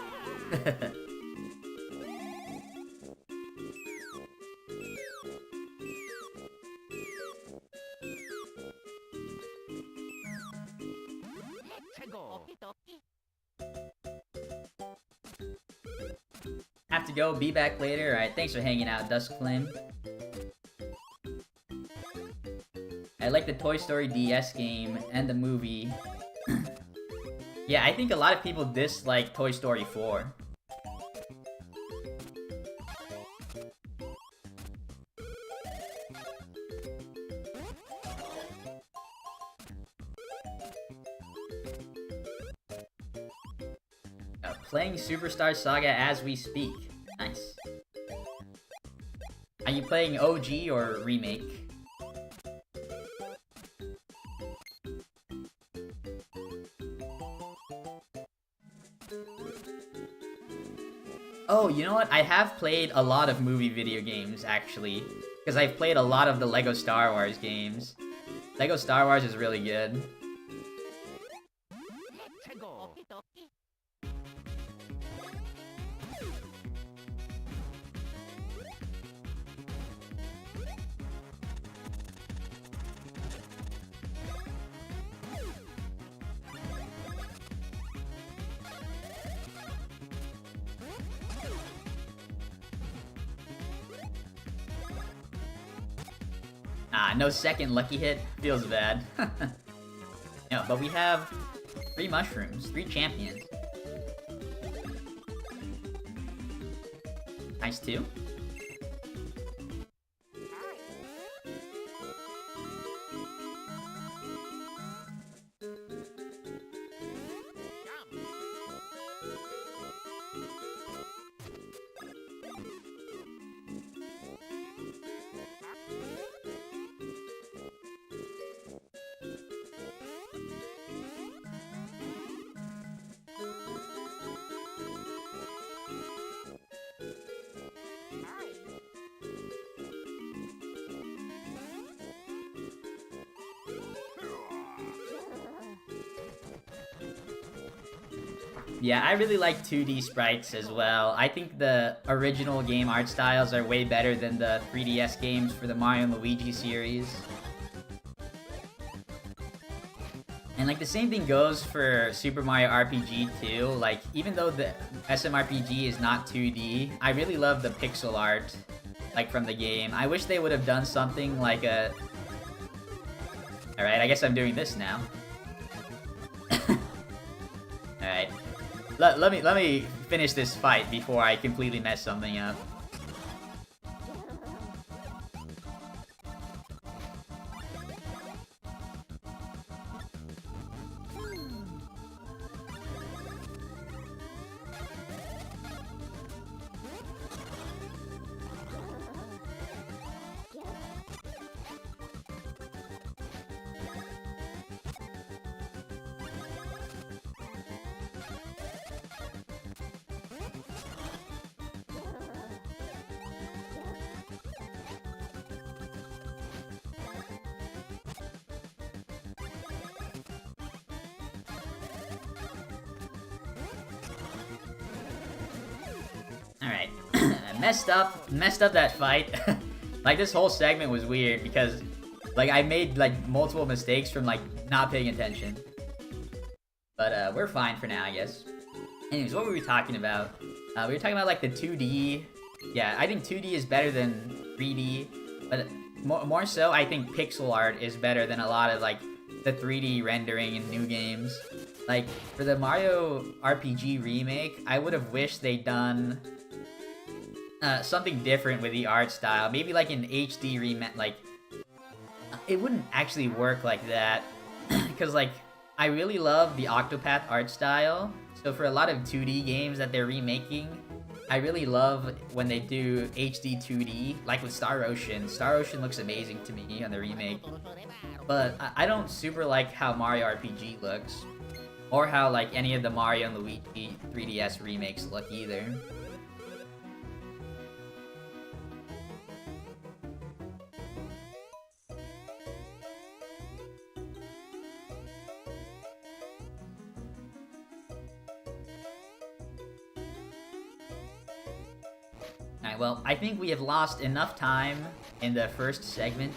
Have to go, be back later. Alright, thanks for hanging out, Duskflame. I like the Toy Story DS game and the movie. Yeah, I think a lot of people dislike Toy Story 4. Playing Superstar Saga as we speak. Nice. Are you playing OG or remake? Oh, you know what? I have played a lot of movie video games, actually. Because I've played a lot of the LEGO Star Wars games. LEGO Star Wars is really good. Ah, no second lucky hit. Feels bad. No, but we have 3 mushrooms, 3 champions. Nice too. Yeah, I really like 2D sprites as well. I think the original game art styles are way better than the 3DS games for the Mario and Luigi series. And like the same thing goes for Super Mario RPG too. Like even though the SMRPG is not 2D, I really love the pixel art like from the game. I wish they would have done something like a... Alright, I guess I'm doing this now. Alright. Let me finish this fight before I completely mess something up. Alright. Messed up that fight. Like, this whole segment was weird because Like, I made, like, multiple mistakes from, like, not paying attention. But, we're fine for now, I guess. Anyways, what were we talking about? We were talking about, like, the 2D. Yeah, I think 2D is better than 3D. But more so, I think pixel art is better than a lot of, like, the 3D rendering in new games. Like, for the Mario RPG remake, I would have wished they'd done something different with the art style. Maybe, like, an HD remake, like... It wouldn't actually work like that. Because, like, I really love the Octopath art style. So for a lot of 2D games that they're remaking, I really love when they do HD 2D, like with Star Ocean. Star Ocean looks amazing to me on the remake. But I don't super like how Mario RPG looks. Or how, like, any of the Mario and Luigi 3DS remakes look either. Alright, well, I think we have lost enough time in the first segment.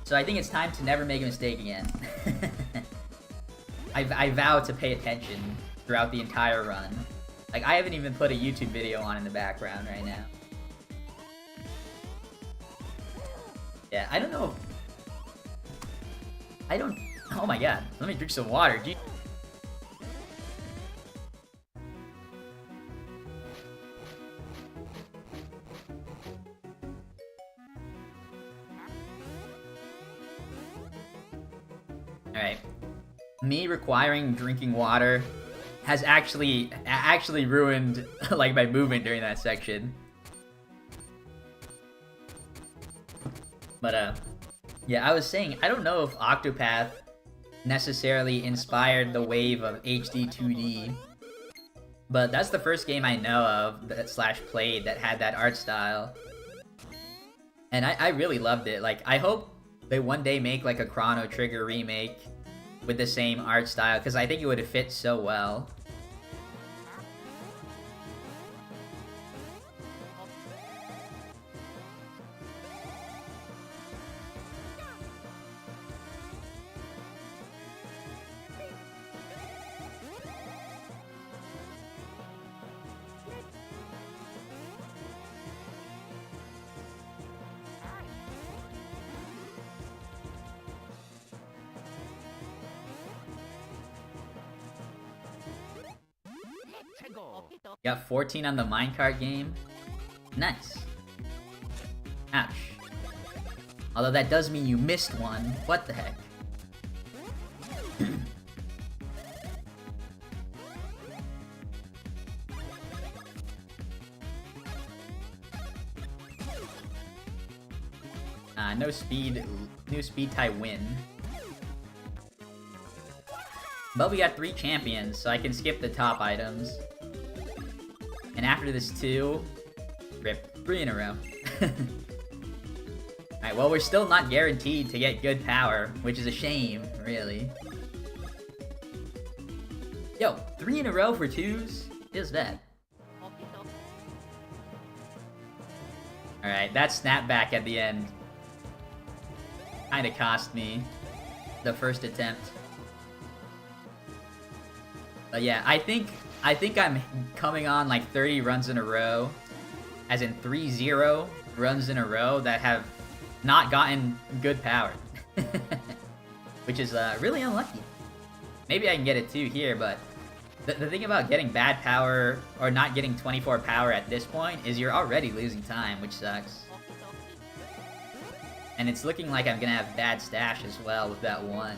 So I think it's time to never make a mistake again. I vow to pay attention throughout the entire run. Like, I haven't even put a YouTube video on in the background right now. Yeah, I don't know. Oh my god, let me drink some water. Alright. Me requiring drinking water has actually ruined, like, my movement during that section. But, yeah, I was saying, I don't know if Octopath necessarily inspired the wave of HD 2D. But that's the first game I know of that / played that had that art style. And I really loved it. Like, I hope they one day make, like, a Chrono Trigger remake with the same art style, because I think it would have fit so well. Got 14 on the minecart game. Nice. Ouch. Although that does mean you missed one. What the heck? No speed tie win. But we got 3 champions, so I can skip the top items. And after this 2, rip, 3 in a row. Alright, well, we're still not guaranteed to get good power, which is a shame, really. Yo, 3 in a row for 2s? Is that? Alright, that snapback at the end kinda cost me the first attempt. But yeah, I think I'm coming on like 30 runs in a row, as in 3-0 runs in a row that have not gotten good power. Which is really unlucky. Maybe I can get it too here, but the thing about getting bad power or not getting 24 power at this point is you're already losing time, which sucks. And it's looking like I'm gonna have bad stash as well with that 1.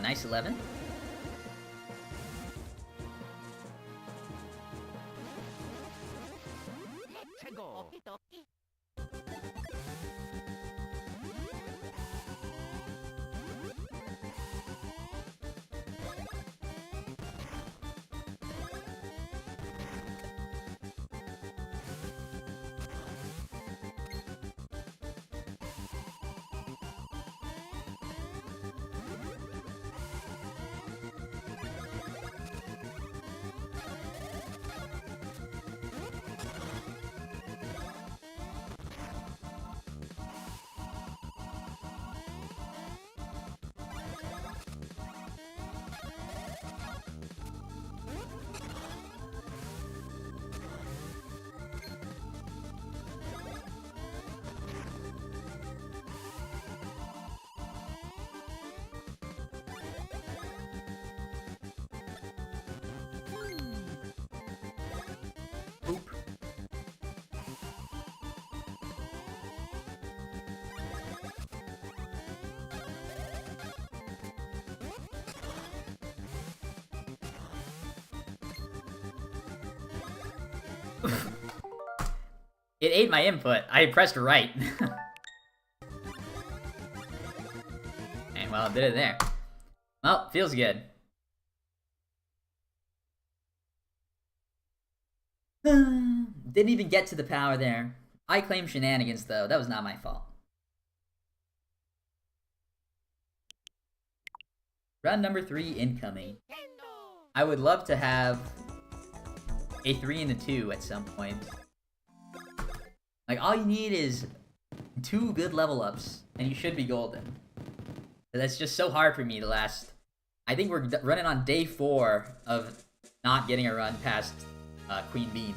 Nice 11. It ate my input. I pressed right. And well, it did it there. Well, feels good. Didn't even get to the power there. I claim shenanigans though. That was not my fault. Round number 3 incoming. I would love to have a 3 and a 2 at some point. Like, all you need is 2 good level ups, and you should be golden. But that's just so hard for me the last... I think we're running on day 4 of not getting a run past Queen Bean.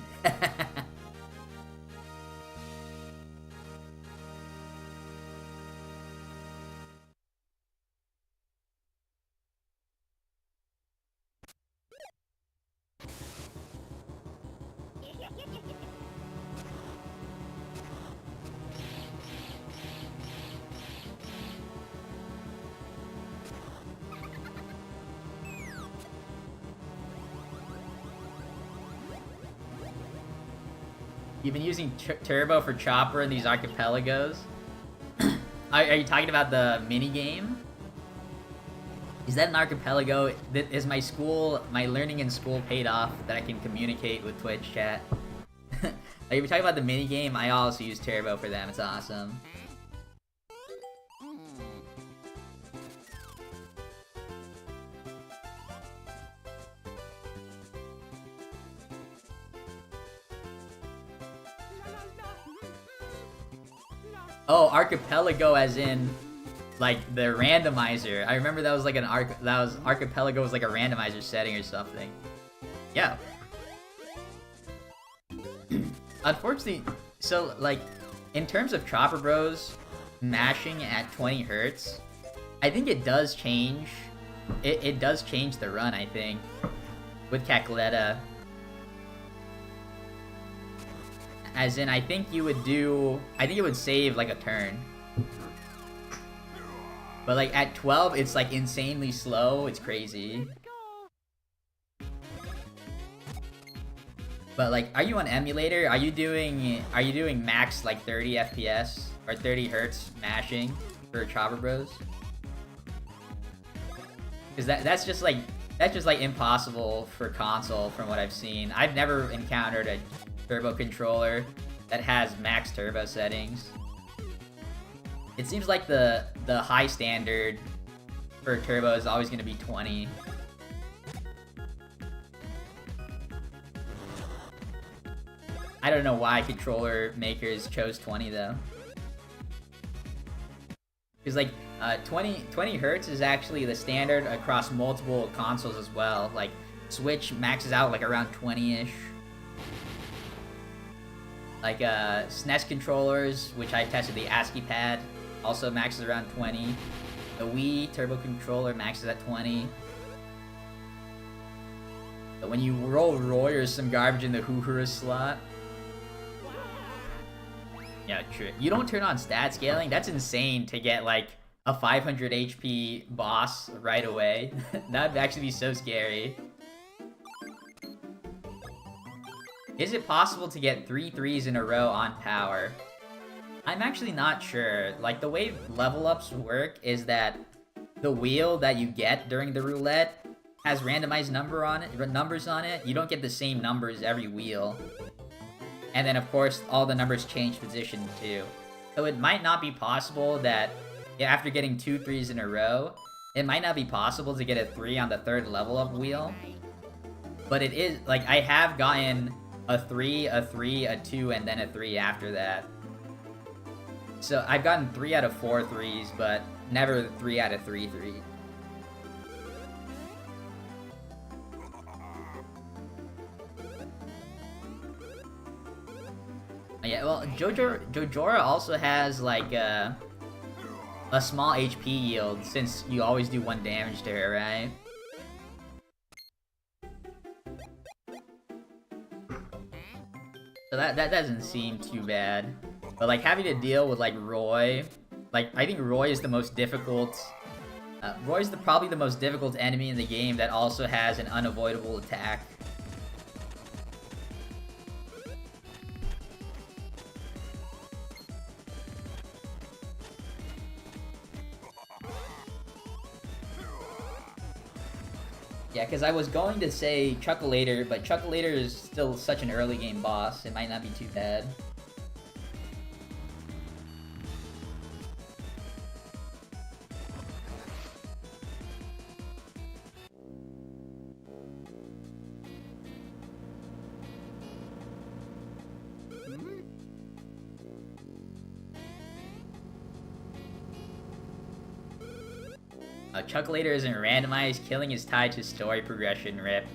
You've been using Turbo for Chopper in these archipelagos? Are you talking about the mini game? Is that an archipelago? Is my learning in school paid off that I can communicate with Twitch chat? Like, if you're talking about the mini game, I also use Turbo for them. It's awesome. Oh, archipelago as in like the randomizer. I remember that was like archipelago was like a randomizer setting or something. Yeah. Unfortunately, so like in terms of Chopper Bros mashing at 20 hertz, I think it does change. It does change the run, I think, with Cackletta. As in, I think it would save like a turn. But like at 12, it's like insanely slow. It's crazy. But like, are you on emulator? Are you doing max like 30 FPS or 30 hertz mashing for Chopper Bros? Because that's just like impossible for console from what I've seen. I've never encountered a turbo controller that has max turbo settings. It seems like the high standard for turbo is always going to be 20. I don't know why controller makers chose 20 though. Because like 20 hertz is actually the standard across multiple consoles as well. Like Switch maxes out like around 20-ish. Like SNES controllers, which I tested the ASCII pad, also maxes around 20. The Wii Turbo controller maxes at 20. But when you roll Roy or some garbage in the Hoo-Hura slot... Yeah, true. You don't turn on stat scaling? That's insane to get like a 500 HP boss right away. That would actually be so scary. Is it possible to get 3 threes in a row on power? I'm actually not sure. Like, the way level ups work is that the wheel that you get during the roulette has randomized numbers on it. You don't get the same numbers every wheel. And then, of course, all the numbers change position, too. So it might not be possible that, after getting 2 threes in a row, it might not be possible to get a 3 on the 3rd level up wheel. But it is, like, I have gotten a 3, a 3, a 2, and then a 3 after that. So I've gotten 3 out of 4 threes, but never 3 out of 3 threes. Yeah, well, Jojora also has like a small HP yield since you always do 1 damage to her, right? So that doesn't seem too bad. But like having to deal with like Roy, like I think Roy is the most difficult. Roy's probably the most difficult enemy in the game that also has an unavoidable attack. Yeah, because I was going to say Chuckleator, but Chuckleator is still such an early game boss, it might not be too bad. Chuckleator isn't randomized, killing is tied to story progression, rip.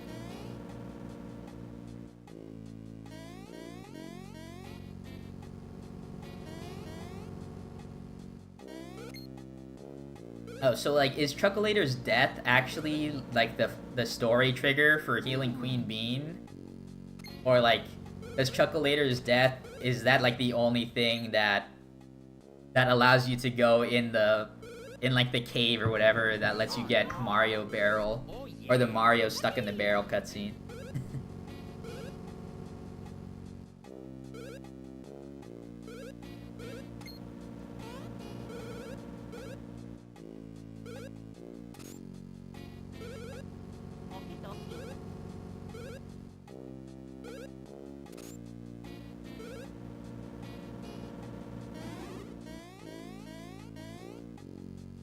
Oh, so like, is Chuckleator's death actually like the story trigger for healing Queen Bean? Or like, does Chuckleator's death, is that like the only thing that allows you to go in like the cave or whatever that lets you get Mario Barrel, or the Mario stuck in the barrel cutscene?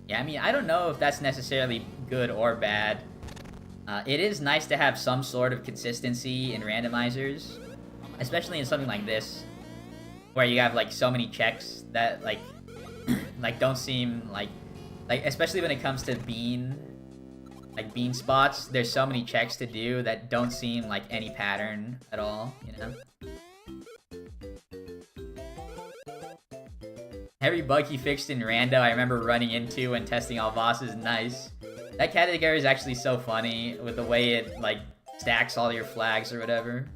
Yeah, I mean, I don't know if that's necessarily good or bad. It is nice to have some sort of consistency in randomizers, especially in something like this, where you have like so many checks that like like don't seem like especially when it comes to bean spots. There's so many checks to do that don't seem like any pattern at all, you know. Every bug he fixed in Rando, I remember running into and testing all bosses. Nice. That category is actually so funny with the way it, like, stacks all your flags or whatever.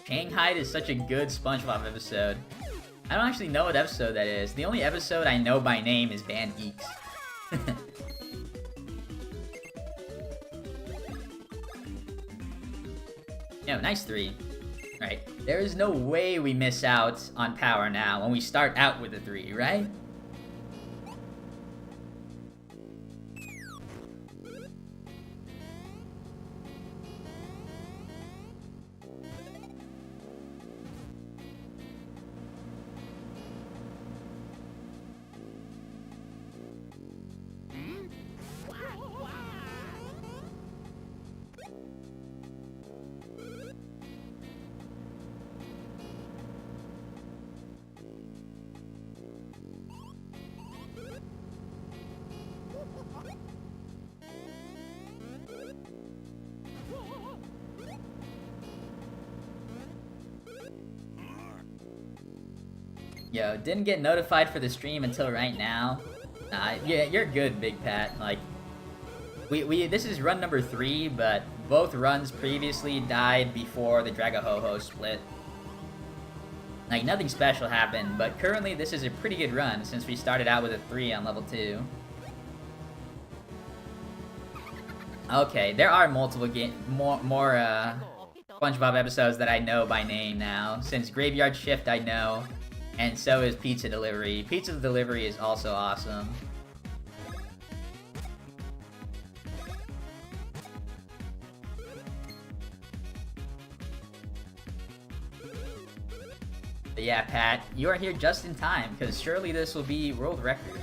Shanghai is such a good SpongeBob episode. I don't actually know what episode that is. The only episode I know by name is Band Geeks. Yo, nice 3. Right. There is no way we miss out on power now when we start out with a 3, right? Yo, didn't get notified for the stream until right now. Yeah, you're good, Big Pat. Like, this is run number 3, but both runs previously died before the Dragahoho split. Like, nothing special happened, but currently this is a pretty good run since we started out with a 3 on level 2. Okay, there are multiple more SpongeBob episodes that I know by name now, since Graveyard Shift I know. And so is Pizza Delivery. Pizza Delivery is also awesome. But yeah, Pat, you are here just in time, because surely this will be world record.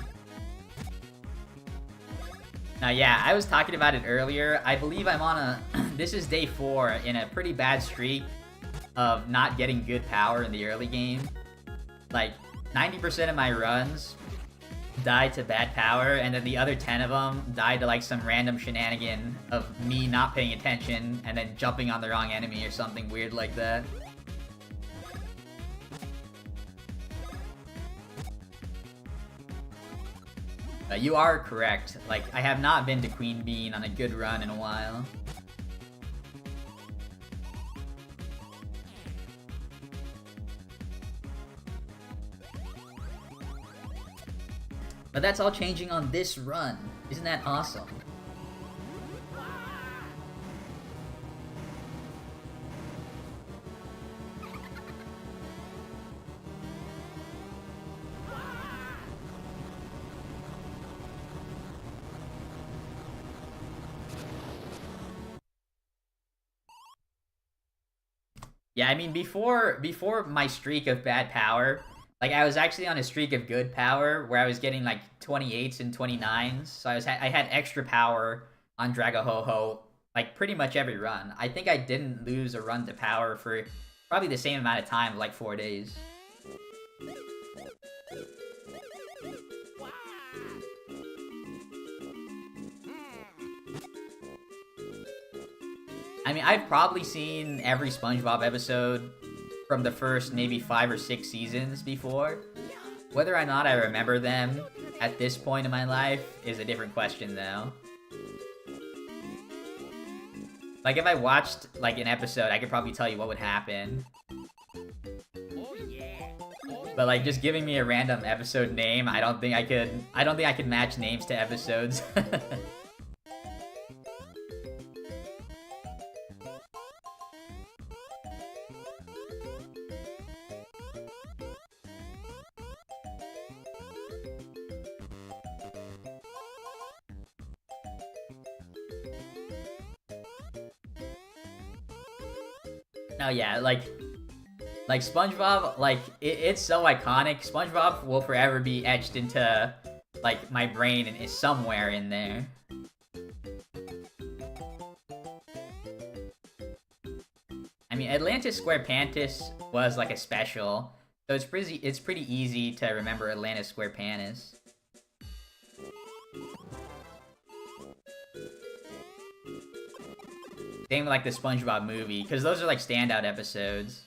Now, yeah, I was talking about it earlier. I believe I'm on a... this is day 4 in a pretty bad streak of not getting good power in the early game. Like, 90% of my runs died to bad power, and then the other 10 of them died to like some random shenanigan of me not paying attention and then jumping on the wrong enemy or something weird like that. You are correct. Like, I have not been to Queen Bean on a good run in a while. But that's all changing on this run. Isn't that awesome? Yeah, I mean, before my streak of bad power, like, I was actually on a streak of good power where I was getting like 28s and 29s. So I had extra power on Dragahoho like pretty much every run. I think I didn't lose a run to power for probably the same amount of time, like 4 days. I mean, I've probably seen every SpongeBob episode from the first maybe 5 or 6 seasons before. Whether or not I remember them at this point in my life is a different question, though. Like, if I watched, like, an episode, I could probably tell you what would happen. Oh yeah. But, like, just giving me a random episode name, I don't think I could match names to episodes. No, yeah, like SpongeBob, like, it's so iconic. SpongeBob will forever be etched into, like, my brain and is somewhere in there. I mean, Atlantis SquarePantis was, like, a special, so it's pretty easy to remember Atlantis SquarePantis. Same with, like, the SpongeBob movie, because those are, like, standout episodes.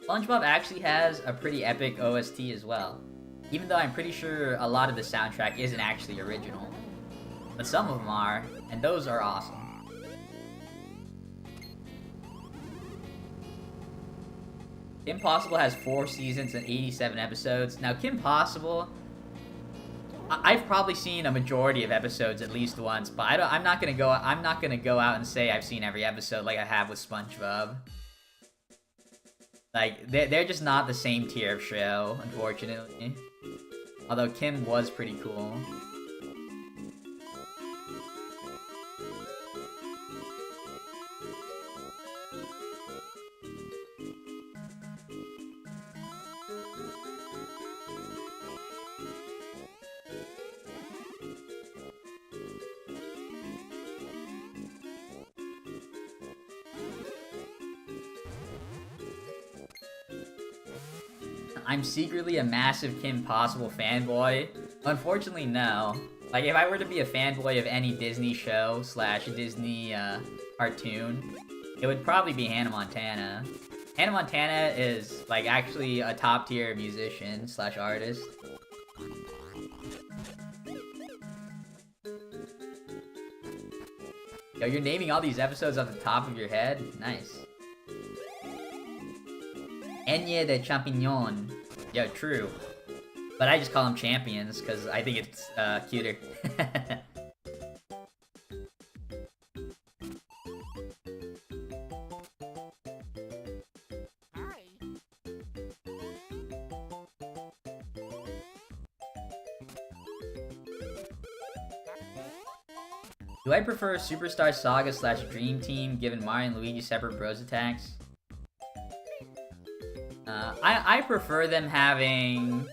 SpongeBob actually has a pretty epic OST as well. Even though I'm pretty sure a lot of the soundtrack isn't actually original. But some of them are, and those are awesome. Kim Possible has 4 seasons and 87 episodes. Now, Kim Possible, I've probably seen a majority of episodes at least once, but I'm not gonna go out and say I've seen every episode like I have with SpongeBob. Like, they're just not the same tier of show, unfortunately. Although Kim was pretty cool. I'm secretly a massive Kim Possible fanboy. Unfortunately, no. Like, if I were to be a fanboy of any Disney show / Disney cartoon, it would probably be Hannah Montana. Hannah Montana is, like, actually a top tier musician / artist. Yo, you're naming all these episodes off the top of your head? Nice. Enye de Champignon. Yo, true. But I just call them champions, because I think it's cuter. Hi. Do I prefer Superstar Saga slash Dream Team given Mario and Luigi separate bros attacks? I prefer them having...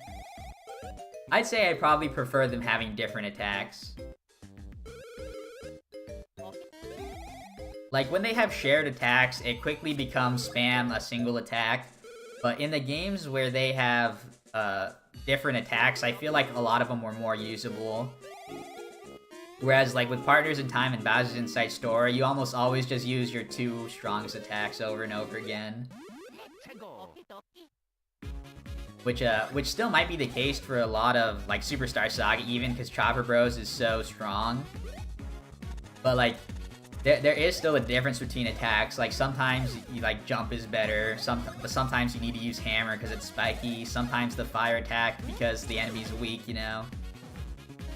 I'd say I probably prefer them having different attacks. Like, when they have shared attacks, it quickly becomes spam a single attack. But in the games where they have different attacks, I feel like a lot of them were more usable. Whereas, like, with Partners in Time and Bowser's Inside Story, you almost always just use your two strongest attacks over and over again. Which still might be the case for a lot of, like, Superstar Saga, even, because Chopper Bros is so strong. But, like, there is still a difference between attacks. Like, sometimes, like, jump is better, but sometimes you need to use hammer because it's spiky, sometimes the fire attack because the enemy's weak, you know?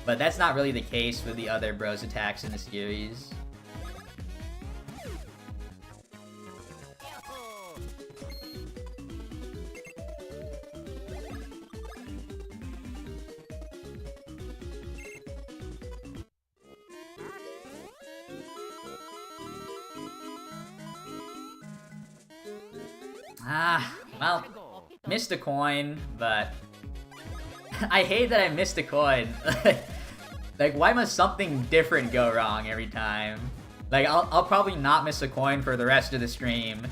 But that's not really the case with the other Bros attacks in the series. Well, missed a coin, but I hate that I missed a coin. Like, why must something different go wrong every time? Like, I'll probably not miss a coin for the rest of the stream.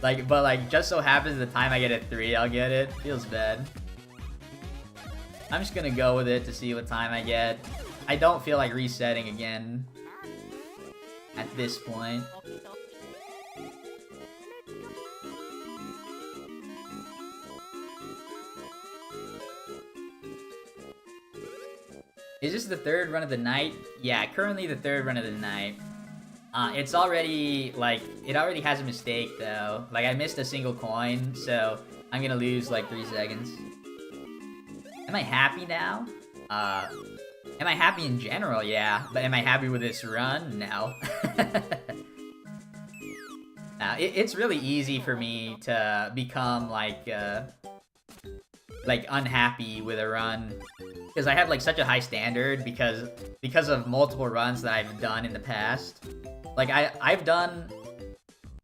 Like, but like, just so happens the time I get a 3, I'll get it. Feels bad. I'm just gonna go with it to see what time I get. I don't feel like resetting again at this point. Is this the third run of the night? Yeah, currently the third run of the night. It's already, like, it already has a mistake, though. Like, I missed a single coin, so I'm gonna lose, like, 3 seconds. Am I happy now? Am I happy in general? Yeah. But am I happy with this run? No. It's really easy for me to become, like unhappy with a run. Because I have, like, such a high standard because of multiple runs that I've done in the past. Like, I've done...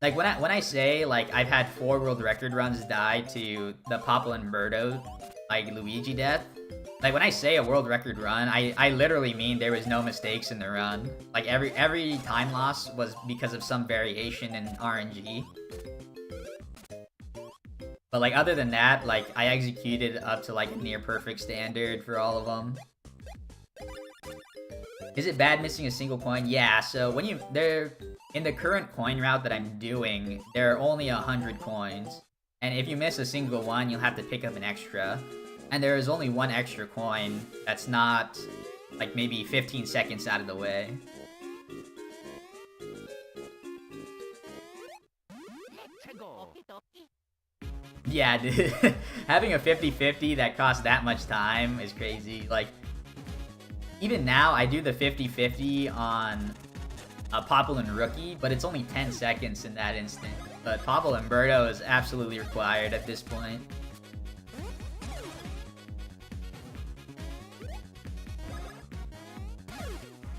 Like, when I say, like, I've had 4 world record runs die to the Papa and Birdo, like, Luigi death. Like, when I say a world record run, I literally mean there was no mistakes in the run. Like, every time loss was because of some variation in RNG. But, like, other than that, like, I executed up to, like, a near-perfect standard for all of them. Is it bad missing a single coin? Yeah, so when in the current coin route that I'm doing, there are only 100 coins. And if you miss a single one, you'll have to pick up an extra. And there is only one extra coin that's not, like, maybe 15 seconds out of the way. Yeah, dude. Having a 50-50 that costs that much time is crazy. Like, even now, I do the 50-50 on Popple and Rookie, but it's only 10 seconds in that instant. But Popple and Birdo is absolutely required at this point.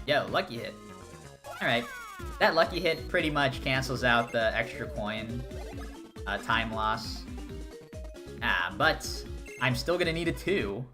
Yo, lucky hit. Alright. That lucky hit pretty much cancels out the extra coin time loss. But I'm still gonna need a 2.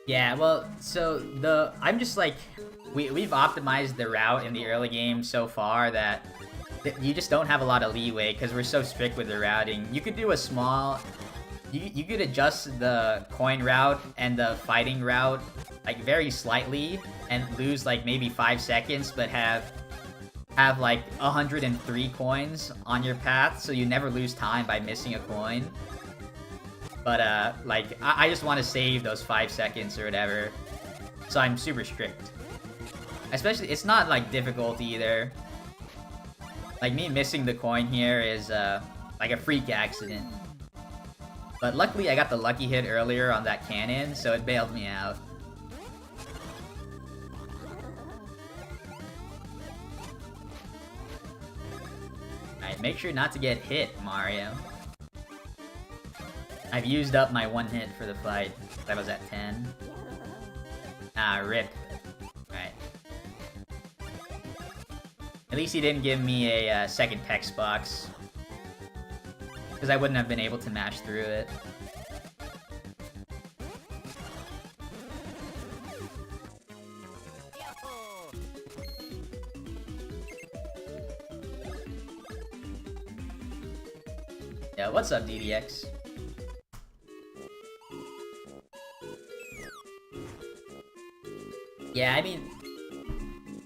Yeah, well, so I'm just like, we've optimized the route in the early game so far that you just don't have a lot of leeway because we're so strict with the routing. You could do a small, you could adjust the coin route and the fighting route like very slightly and lose like maybe 5 seconds, but have like 103 coins on your path, so you never lose time by missing a coin. But, like, I just want to save those 5 seconds or whatever. So I'm super strict. Especially, it's not, like, difficult either. Like, me missing the coin here is, like a freak accident. But luckily, I got the lucky hit earlier on that cannon, so it bailed me out. Alright, make sure not to get hit, Mario. I've used up my 1 hit for the fight. That was at 10. Ah, rip. Alright. At least he didn't give me a second text box. Because I wouldn't have been able to mash through it. Yeah, what's up, DDX? Yeah, I mean,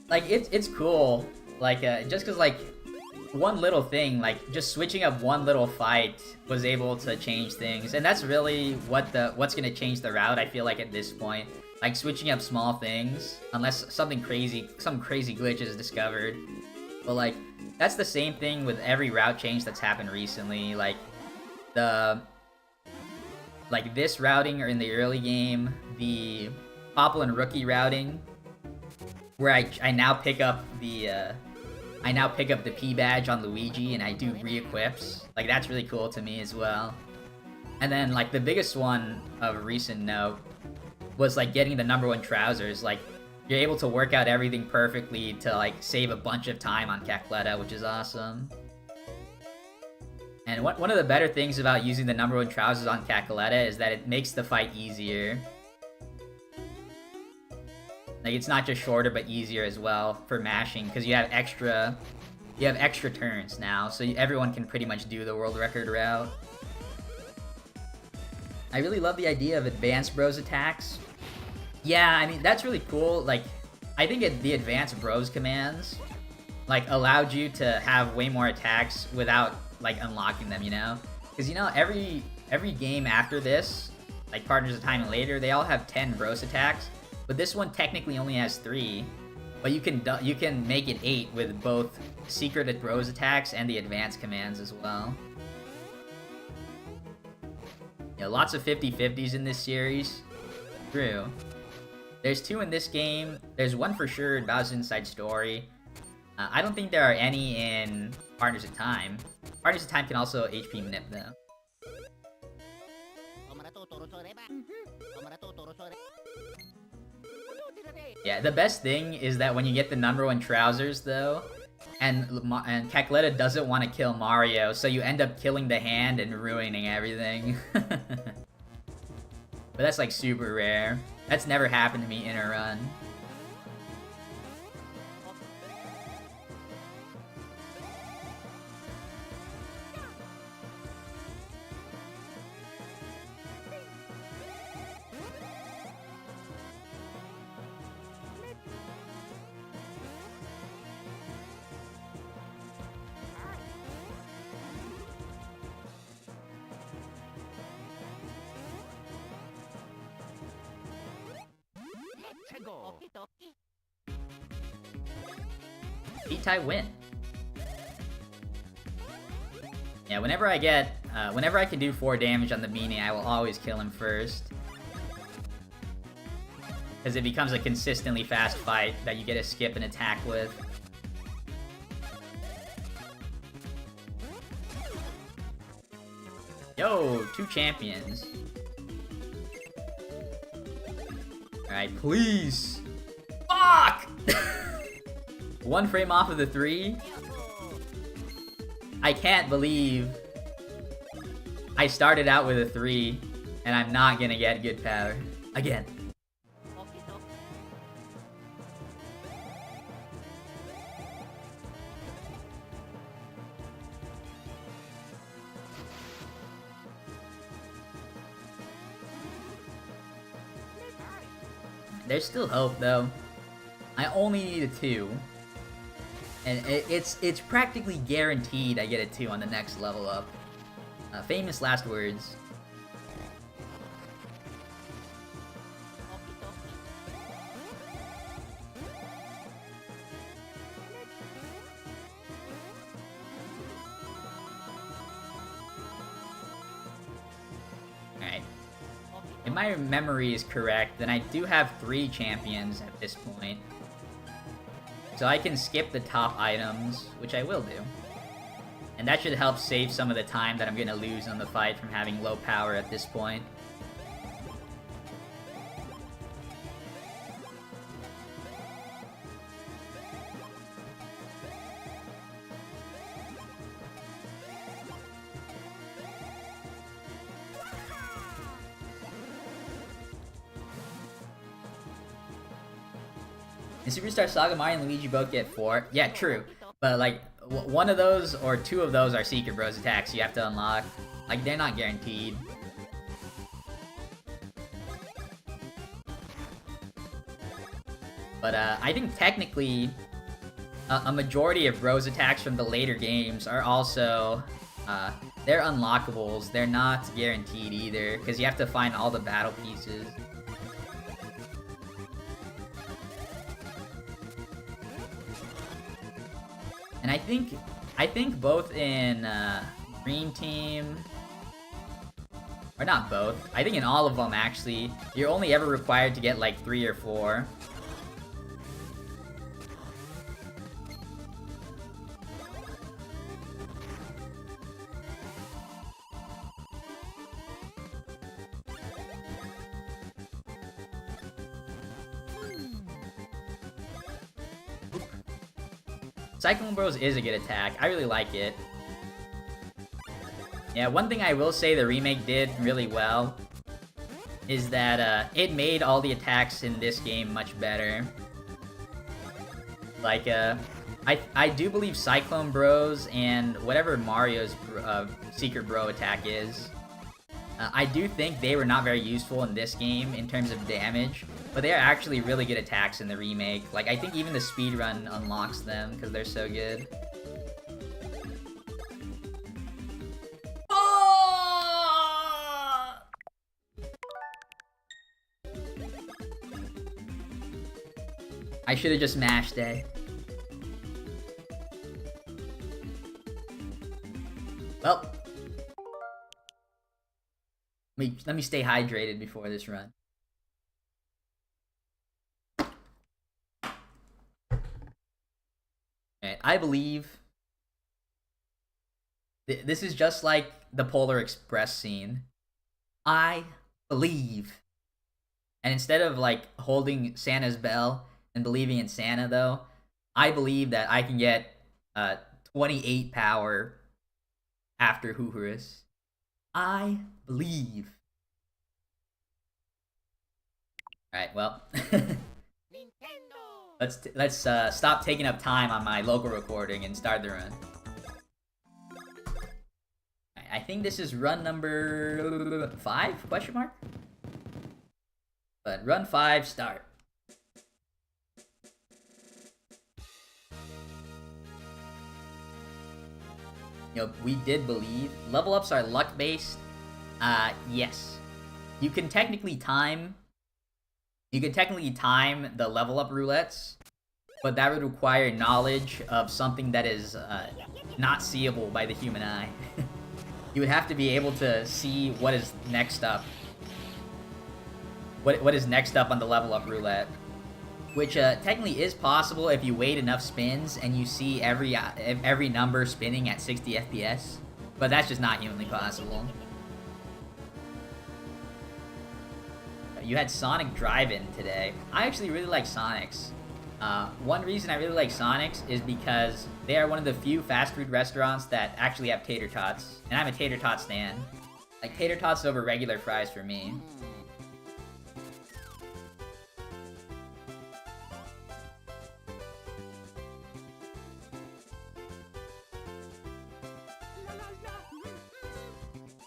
like, it's cool. Like, just because, like, one little thing, like, just switching up one little fight was able to change things. And that's really what's gonna change the route, I feel like, at this point. Like, switching up small things, unless some crazy glitch is discovered. But, like, that's the same thing with every route change that's happened recently. Like, this routing or in the early game, the Popple and Rookie routing, where I now pick up the P badge on Luigi and I do re-equips. Like, that's really cool to me as well. And then, like, the biggest one of recent note was, like, getting the #1 trousers. Like, you're able to work out everything perfectly to, like, save a bunch of time on Cackletta, which is awesome. And one of the better things about using the #1 trousers on Cackletta is that it makes the fight easier. Like, it's not just shorter, but easier as well for mashing, because you have extra turns now, so everyone can pretty much do the world record route. I really love the idea of advanced bros attacks. Yeah, I mean, that's really cool. Like, I think the advanced bros commands, like, allowed you to have way more attacks without, like, unlocking them, you know? Because, you know, every game after this, like Partners of Time and later, they all have 10 bros attacks. But this one technically only has 3, but you can make it 8 with both secret bros attacks and the advanced commands as well. Yeah, lots of 50-50s in this series. True. There's 2 in this game. There's 1 for sure in Bowser's Inside Story. I don't think there are any in Partners of Time. Partners of Time can also HP manip though. Yeah, the best thing is that when you get the #1 trousers, though, and Cackletta doesn't want to kill Mario, so you end up killing the hand and ruining everything. But that's, like, super rare. That's never happened to me in a run. P-tie win. Yeah, whenever I can do 4 damage on the meanie, I will always kill him first. Because it becomes a consistently fast fight that you get to skip an attack with. Yo, 2 champions. Alright, please. Fuck! 1 frame off of the 3? I can't believe I started out with a 3 and I'm not gonna get good power. Again. There's still hope though. I only need a 2. And it's practically guaranteed I get a 2 on the next level up. Famous last words. my memory is correct, then I do have 3 champions at this point. So I can skip the top items, which I will do. And that should help save some of the time that I'm gonna lose on the fight from having low power at this point. In Superstar Saga, Mario and Luigi both get 4. Yeah, true. But, like, one of those or 2 of those are Secret Bros attacks you have to unlock. Like, they're not guaranteed. But, I think technically, a majority of Bros attacks from the later games are also, they're unlockables. They're not guaranteed either, because you have to find all the battle pieces. And I think both in Dream Team, or not both, I think in all of them actually, you're only ever required to get like 3 or 4. Cyclone Bros is a good attack. I really like it. Yeah, one thing I will say the remake did really well is that it made all the attacks in this game much better. Like, I do believe Cyclone Bros and whatever Mario's Secret Bro attack is, I do think they were not very useful in this game in terms of damage, but they are actually really good attacks in the remake. Like, I think even the speedrun unlocks them because they're so good. Oh! I should have just mashed A. Well, let me stay hydrated before this run. I believe this is just like the Polar Express scene. I believe. And instead of like holding Santa's bell and believing in Santa though, I believe that I can get 28 power after Hoohorus. I believe. Alright, well. Let's stop taking up time on my local recording and start the run. I think this is run number 5? Question mark? But run 5, start. You know, we did believe. Level ups are luck based. Yes. You can technically time the level up roulettes, but that would require knowledge of something that is not seeable by the human eye. You would have to be able to see what is next up. What is next up on the level up roulette. Which technically is possible if you wait enough spins and you see every number spinning at 60 FPS. But that's just not humanly possible. You had Sonic Drive-In today. I actually really like Sonic's. One reason I really like Sonic's is because they are one of the few fast food restaurants that actually have tater tots. And I'm a tater tot stan. Like, tater tots over regular fries for me.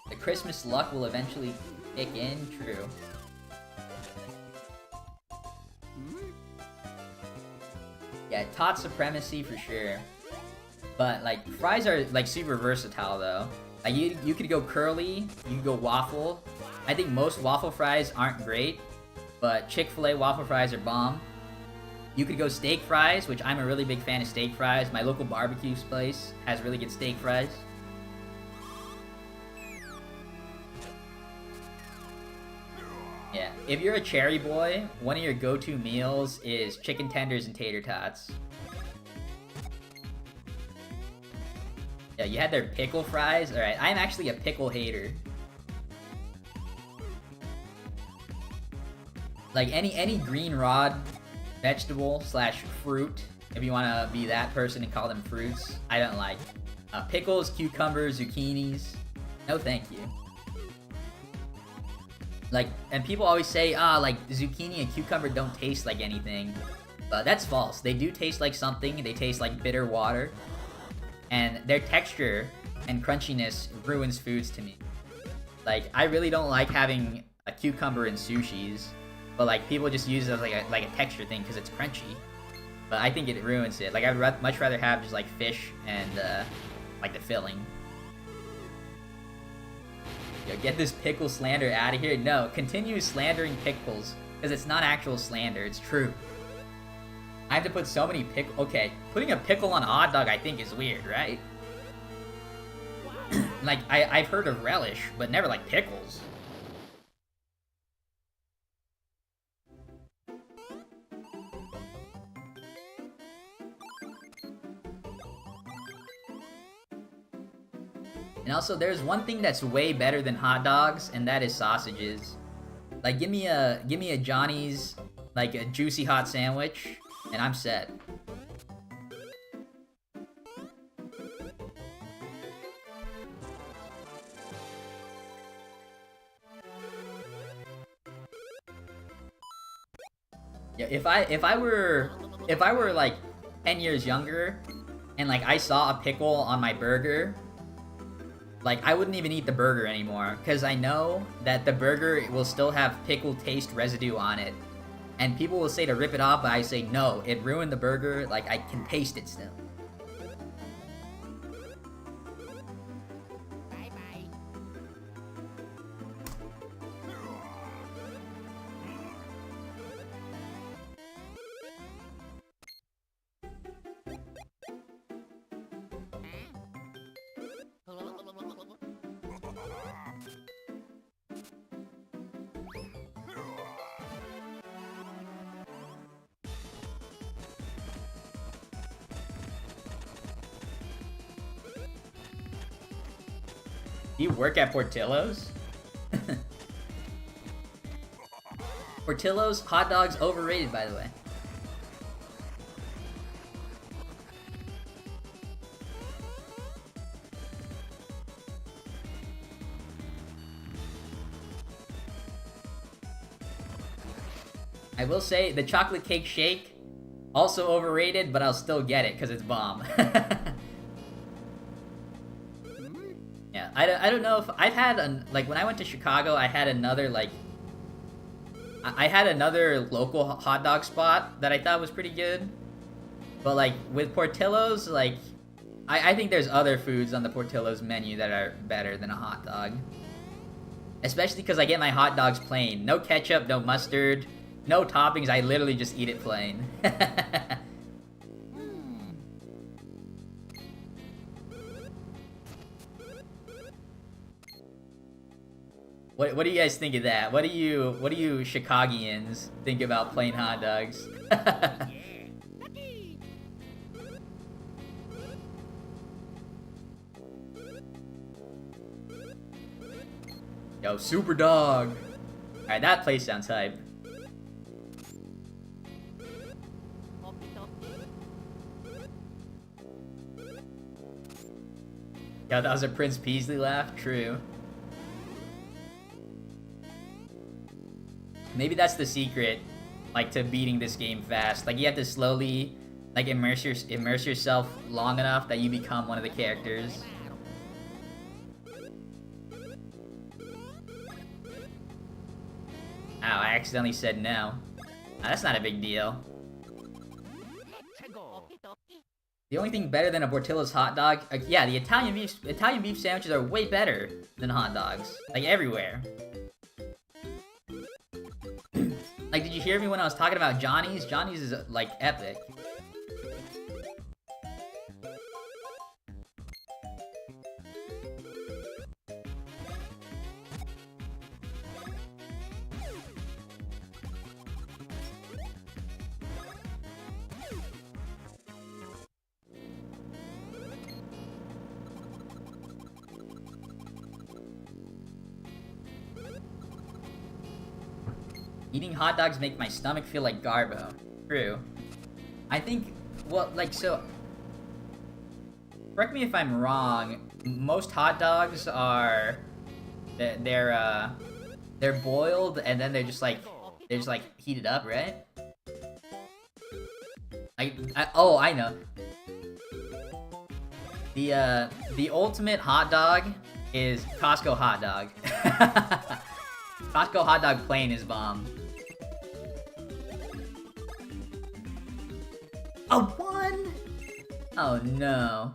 The Christmas luck will eventually kick in, true. Yeah, tot supremacy for sure. But, like, fries are, like, super versatile, though. Like, you could go curly, you could go waffle. I think most waffle fries aren't great, but Chick-fil-A waffle fries are bomb. You could go steak fries, which I'm a really big fan of steak fries. My local barbecue place has really good steak fries. if you're a cherry boy, one of your go-to meals is chicken tenders and tater tots. Yeah, you had their pickle fries? Alright, I'm actually a pickle hater. Like, any green rod vegetable slash fruit, if you want to be that person and call them fruits, I don't like. Pickles, cucumbers, zucchinis, no thank you. Like, and people always say, like, zucchini and cucumber don't taste like anything. But that's false. They do taste like something. They taste like bitter water. And their texture and crunchiness ruins foods to me. Like, I really don't like having a cucumber in sushis. But, like, people just use it as, like a texture thing because it's crunchy. But I think it ruins it. Like, I'd much rather have just, like, fish and, like, the filling. Yo, get this pickle slander out of here. No, continue slandering pickles. Because it's not actual slander, it's true. I have to put so many okay, putting a pickle on a hot dog I think is weird, right? Like, I've heard of relish, but never, like, pickles. And also, there's one thing that's way better than hot dogs, and that is sausages. Like, give me a Johnny's, like, a juicy hot sandwich, and I'm set. Yeah, if I were like 10 years younger, and like I saw a pickle on my burger, like, I wouldn't even eat the burger anymore, because I know that the burger will still have pickle taste residue on it. And people will say to rip it off, but I say, no, it ruined the burger, like, I can taste it still. Bye-bye. Do you work at Portillo's? Portillo's hot dogs overrated, by the way. I will say, the chocolate cake shake, also overrated, but I'll still get it, because it's bomb. Yeah, I don't know if... I've had, like, when I went to Chicago, I had another, like... I had another local hot dog spot that I thought was pretty good. But, like, with Portillo's, like... I think there's other foods on the Portillo's menu that are better than a hot dog. Especially because I get my hot dogs plain. No ketchup, no mustard, no toppings, I literally just eat it plain. What do you guys think of that? What do you Chicagians think about plain hot dogs? Yo, super dog. Alright, that place sounds hype. Yo, that was a Prince Peasley laugh? True. Maybe that's the secret, like, to beating this game fast. Like, you have to slowly, like, immerse yourself long enough that you become one of the characters. Ow, I accidentally said no. That's not a big deal. The only thing better than a Portillo's hot dog, yeah, the Italian beef sandwiches are way better than hot dogs, like, everywhere. Like, did you hear me when I was talking about Johnny's? Johnny's is, like, epic. Eating hot dogs make my stomach feel like Garbo. True. I think, well, like, so... Correct me if I'm wrong, most hot dogs are... They're boiled, and then they're just, like, heated up, right? Oh, I know. The ultimate hot dog is Costco hot dog. Costco hot dog plain is bomb. A 1? Oh no.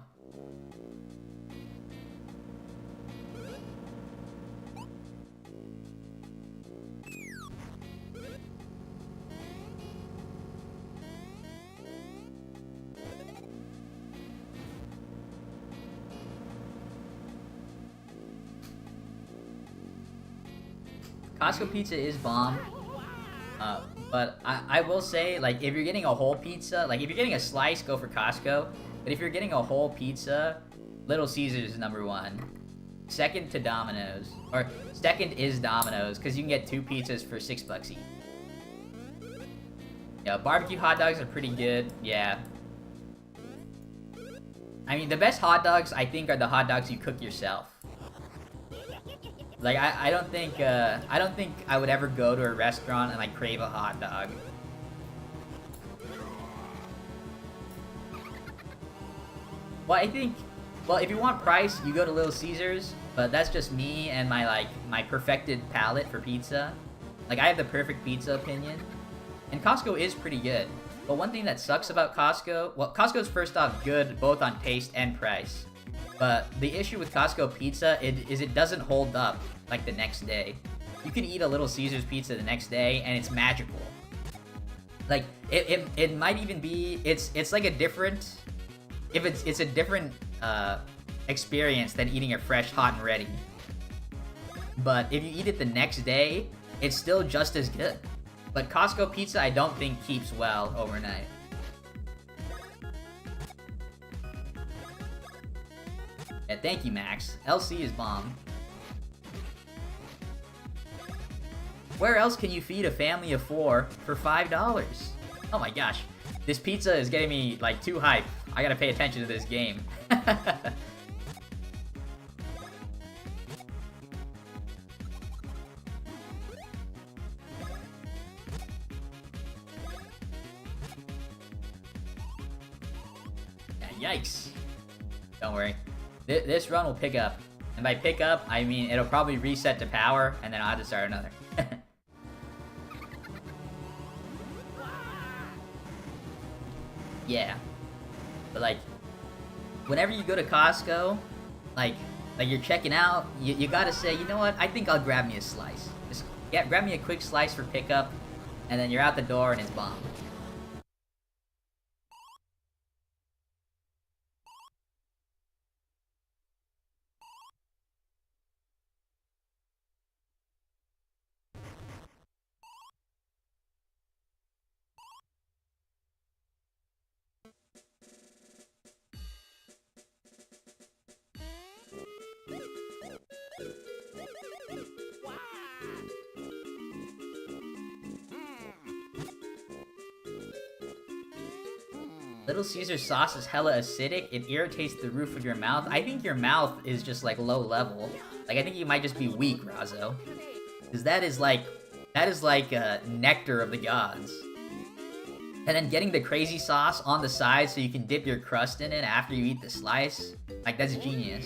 Costco pizza is bomb. But I will say, like, if you're getting a whole pizza, like, if you're getting a slice, go for Costco. But if you're getting a whole pizza, Little Caesars is #1. Second to Domino's. Or, second is Domino's, because you can get 2 pizzas for $6 each. Yeah, barbecue hot dogs are pretty good, yeah. I mean, the best hot dogs, I think, are the hot dogs you cook yourself. Like, I don't think I would ever go to a restaurant and, like, crave a hot dog. Well, I think, well, if you want price, you go to Little Caesars, but that's just me and my perfected palate for pizza. Like, I have the perfect pizza opinion. And Costco is pretty good. But one thing that sucks about Costco, well, Costco's first off good both on taste and price. But the issue with Costco pizza is it doesn't hold up, like, the next day. You can eat a Little Caesars pizza the next day, and it's magical. Like, it might even be, it's like a different, it's a different, experience than eating it fresh, hot, and ready. But if you eat it the next day, it's still just as good. But Costco pizza, I don't think keeps well overnight. Yeah, thank you, Max. LC is bomb. Where else can you feed a family of 4 for $5? Oh my gosh. This pizza is getting me, like, too hype. I gotta pay attention to this game. Yeah, yikes. Don't worry. This run will pick up. And by pick up, I mean it'll probably reset to power, and then I'll have to start another. Yeah. But, like, whenever you go to Costco, like you're checking out, you gotta say, you know what, I think I'll grab me a slice. Just grab me a quick slice for pickup, and then you're out the door and it's bomb. Little Caesar sauce is hella acidic. It irritates the roof of your mouth. I think your mouth is just, like, low level. Like, I think you might just be weak, Razo. Because that is like nectar of the gods. And then getting the crazy sauce on the side so you can dip your crust in it after you eat the slice. Like, that's genius.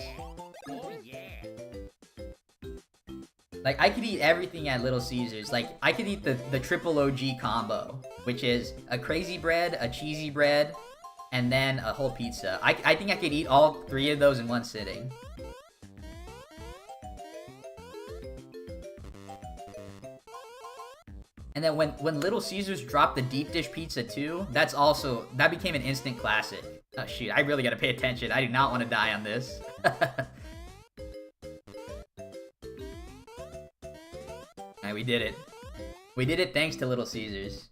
Oh yeah. Like, I could eat everything at Little Caesars. Like, I could eat the triple OG combo, which is a crazy bread, a cheesy bread, and then a whole pizza. I think I could eat all 3 of those in one sitting. And then when Little Caesars dropped the deep dish pizza too, that became an instant classic. Oh shoot, I really gotta pay attention. I do not want to die on this. Alright, we did it. We did it thanks to Little Caesars.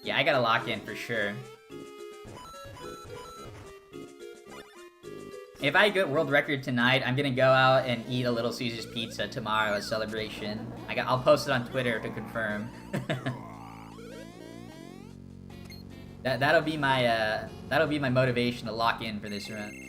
Yeah, I gotta lock in for sure. If I get world record tonight, I'm gonna go out and eat a Little Caesars pizza tomorrow as celebration. I'll post it on Twitter to confirm. that'll be my motivation to lock in for this run.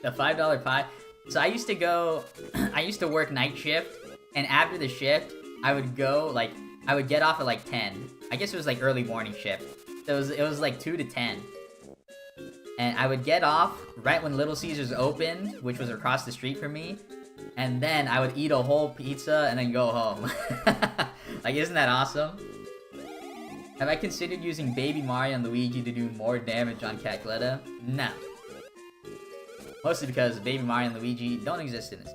The $5 pie. So I used to work night shift, and after the shift, I would get off at like 10. I guess it was like early morning shift. So it was like 2 to 10. And I would get off right when Little Caesars opened, which was across the street from me. And then I would eat a whole pizza and then go home. Like, isn't that awesome? Have I considered using Baby Mario and Luigi to do more damage on Cackletta? No. Mostly because Baby Mario and Luigi don't exist in this.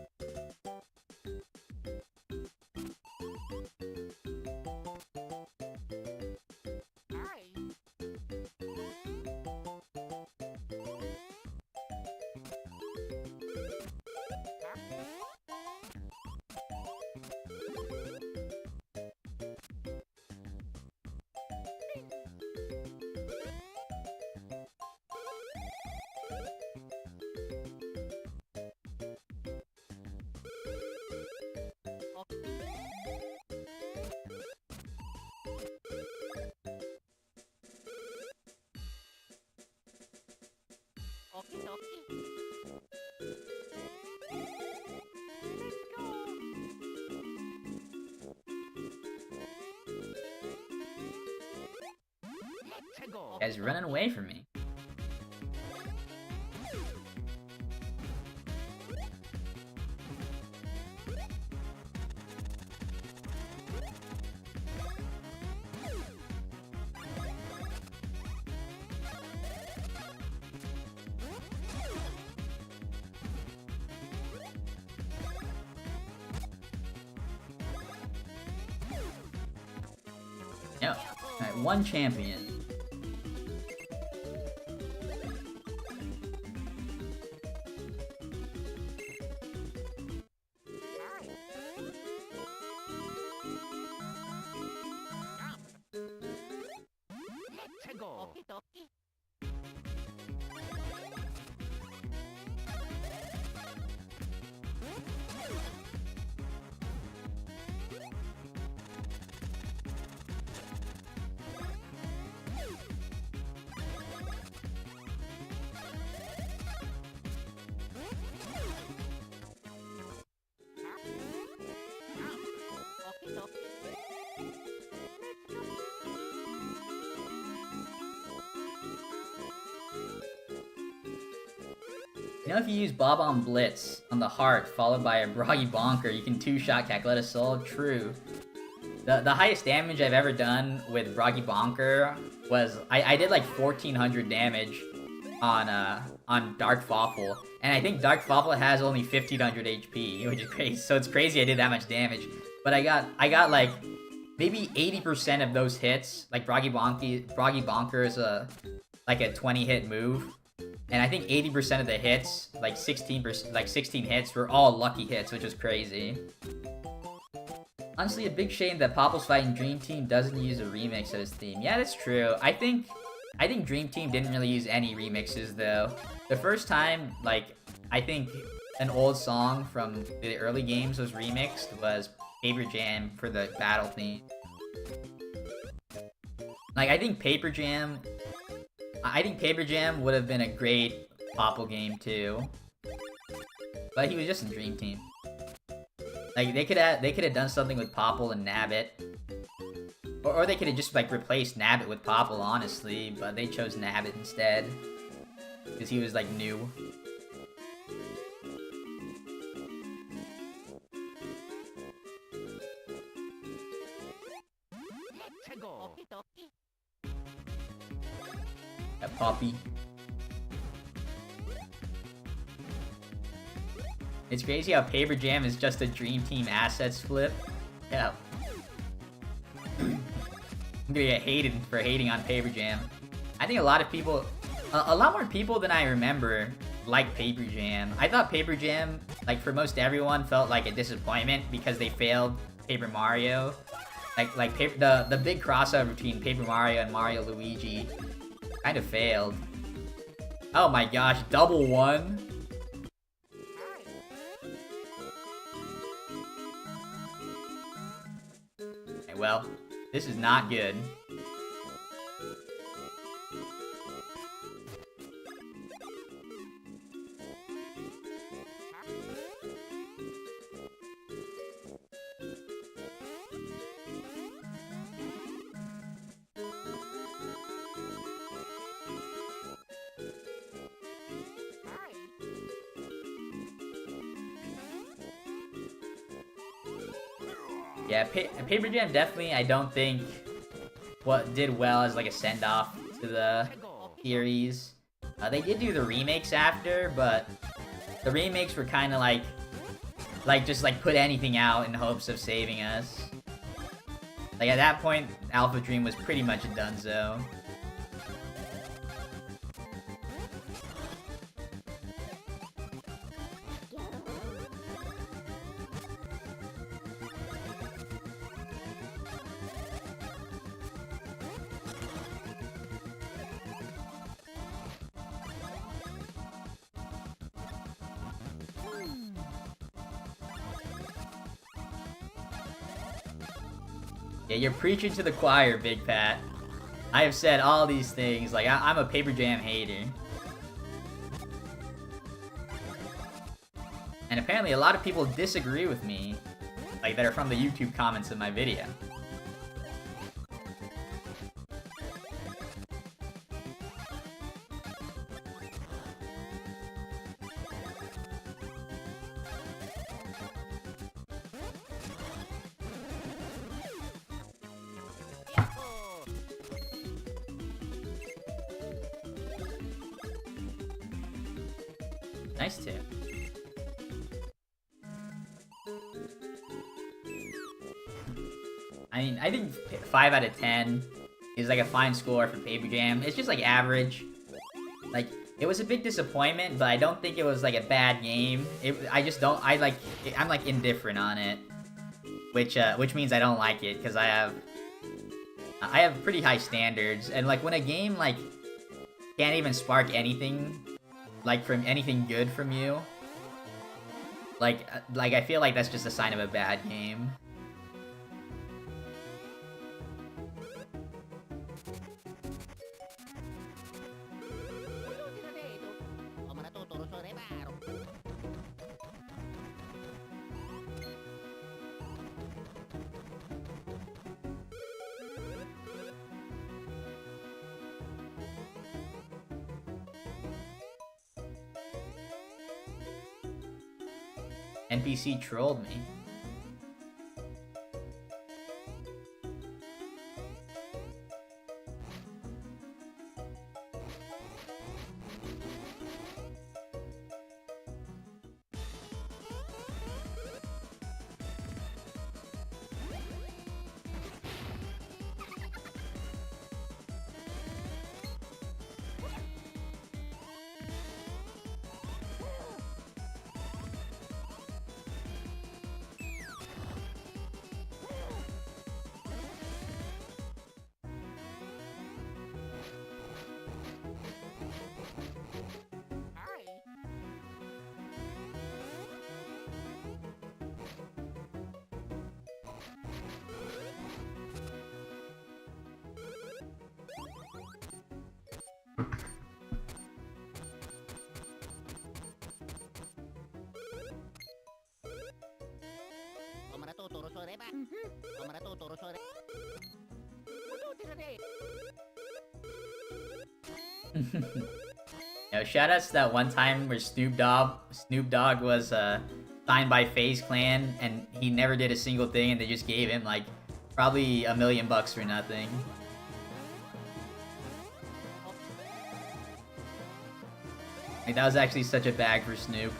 You guys are running away from me. Yep. Alright, one champion. You know, if you use Bob on Blitz on the heart, followed by a Broggy Bonker, you can two-shot Cackletta Soul. True. The highest damage I've ever done with Broggy Bonker was... I did like 1400 damage on Dark Fawful. And I think Dark Fawful has only 1500 HP, which is crazy. So it's crazy I did that much damage. But I got like... maybe 80% of those hits. Like, Broggy Bonker is like a 20-hit move. And I think 80% of the hits, like 16 hits, were all lucky hits, which was crazy. Honestly, a big shame that Popple's Fighting Dream Team doesn't use a remix of his theme. Yeah, that's true. I think Dream Team didn't really use any remixes, though. The first time, like, I think an old song from the early games was remixed was Paper Jam for the battle theme. Like, I think Paper Jam would have been a great Popple game too. But he was just in Dream Team. Like they could have done something with Popple and Nabbit. Or they could have just like replaced Nabbit with Popple, honestly, but they chose Nabbit instead. Because he was like new. Let's go. That Poppy. It's crazy how Paper Jam is just a Dream Team assets flip. Yeah. I'm gonna get hated for hating on Paper Jam. I think a lot of people, a lot more people than I remember, like Paper Jam. I thought Paper Jam, like for most everyone, felt like a disappointment because they failed Paper Mario. The big crossover between Paper Mario and Mario Luigi kind of failed. Oh my gosh, double one? Okay, well, this is not good. Yeah, Paper Jam definitely, I don't think, what did well as like a send-off to the series. They did do the remakes after, but the remakes were kind of like just like put anything out in hopes of saving us. Like at that point, Alpha Dream was pretty much a donezo. Yeah, you're preaching to the choir, Big Pat. I have said all these things, like, I'm a Paper Jam hater. And apparently a lot of people disagree with me, like, that are from the YouTube comments of my video. Nice tip. I mean, I think 5 out of 10 is like a fine score for Paper Jam. It's just like average. Like, it was a big disappointment, but I don't think it was like a bad game. I'm like indifferent on it. Which means I don't like it, because I have pretty high standards. And like when a game like can't even spark anything like from anything good from you, like I feel like that's just a sign of a bad game. NPC trolled me. Yo, shoutouts to that one time where Snoop Dogg was signed by FaZe Clan and he never did a single thing and they just gave him like probably $1 million for nothing. Like, that was actually such a bag for Snoop.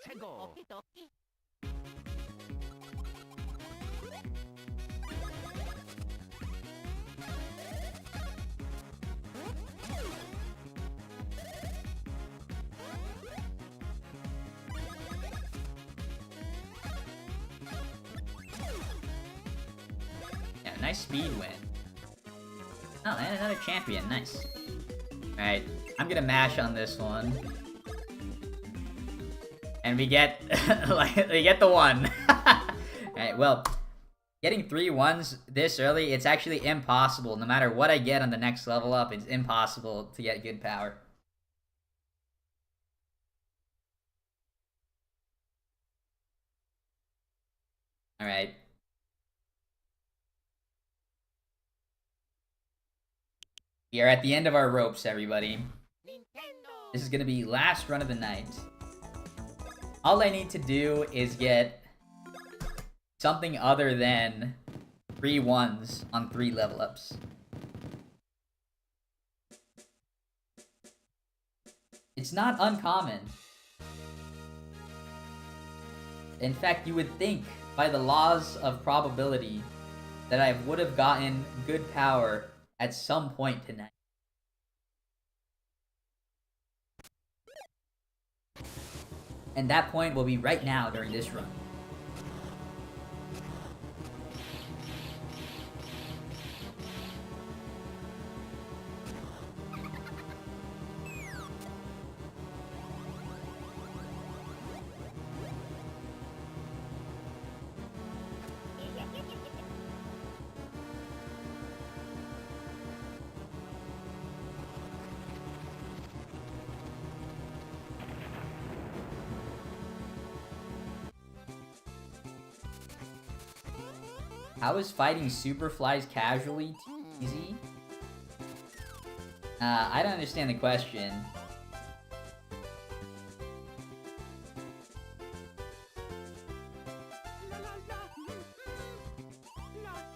Let's go. Yeah, nice speed win. Oh, and another champion. Nice. Alright, I'm gonna mash on this one. And we get, we get the one. Alright, well, getting 3 1s this early, it's actually impossible. No matter what I get on the next level up, it's impossible to get good power. Alright. We are at the end of our ropes, everybody. This is gonna be last run of the night. All I need to do is get something other than 3 1s on 3 level ups. It's not uncommon. In fact, you would think by the laws of probability that I would have gotten good power at some point tonight. And that point will be right now during this run. How is fighting Superflies casually too easy? I don't understand the question.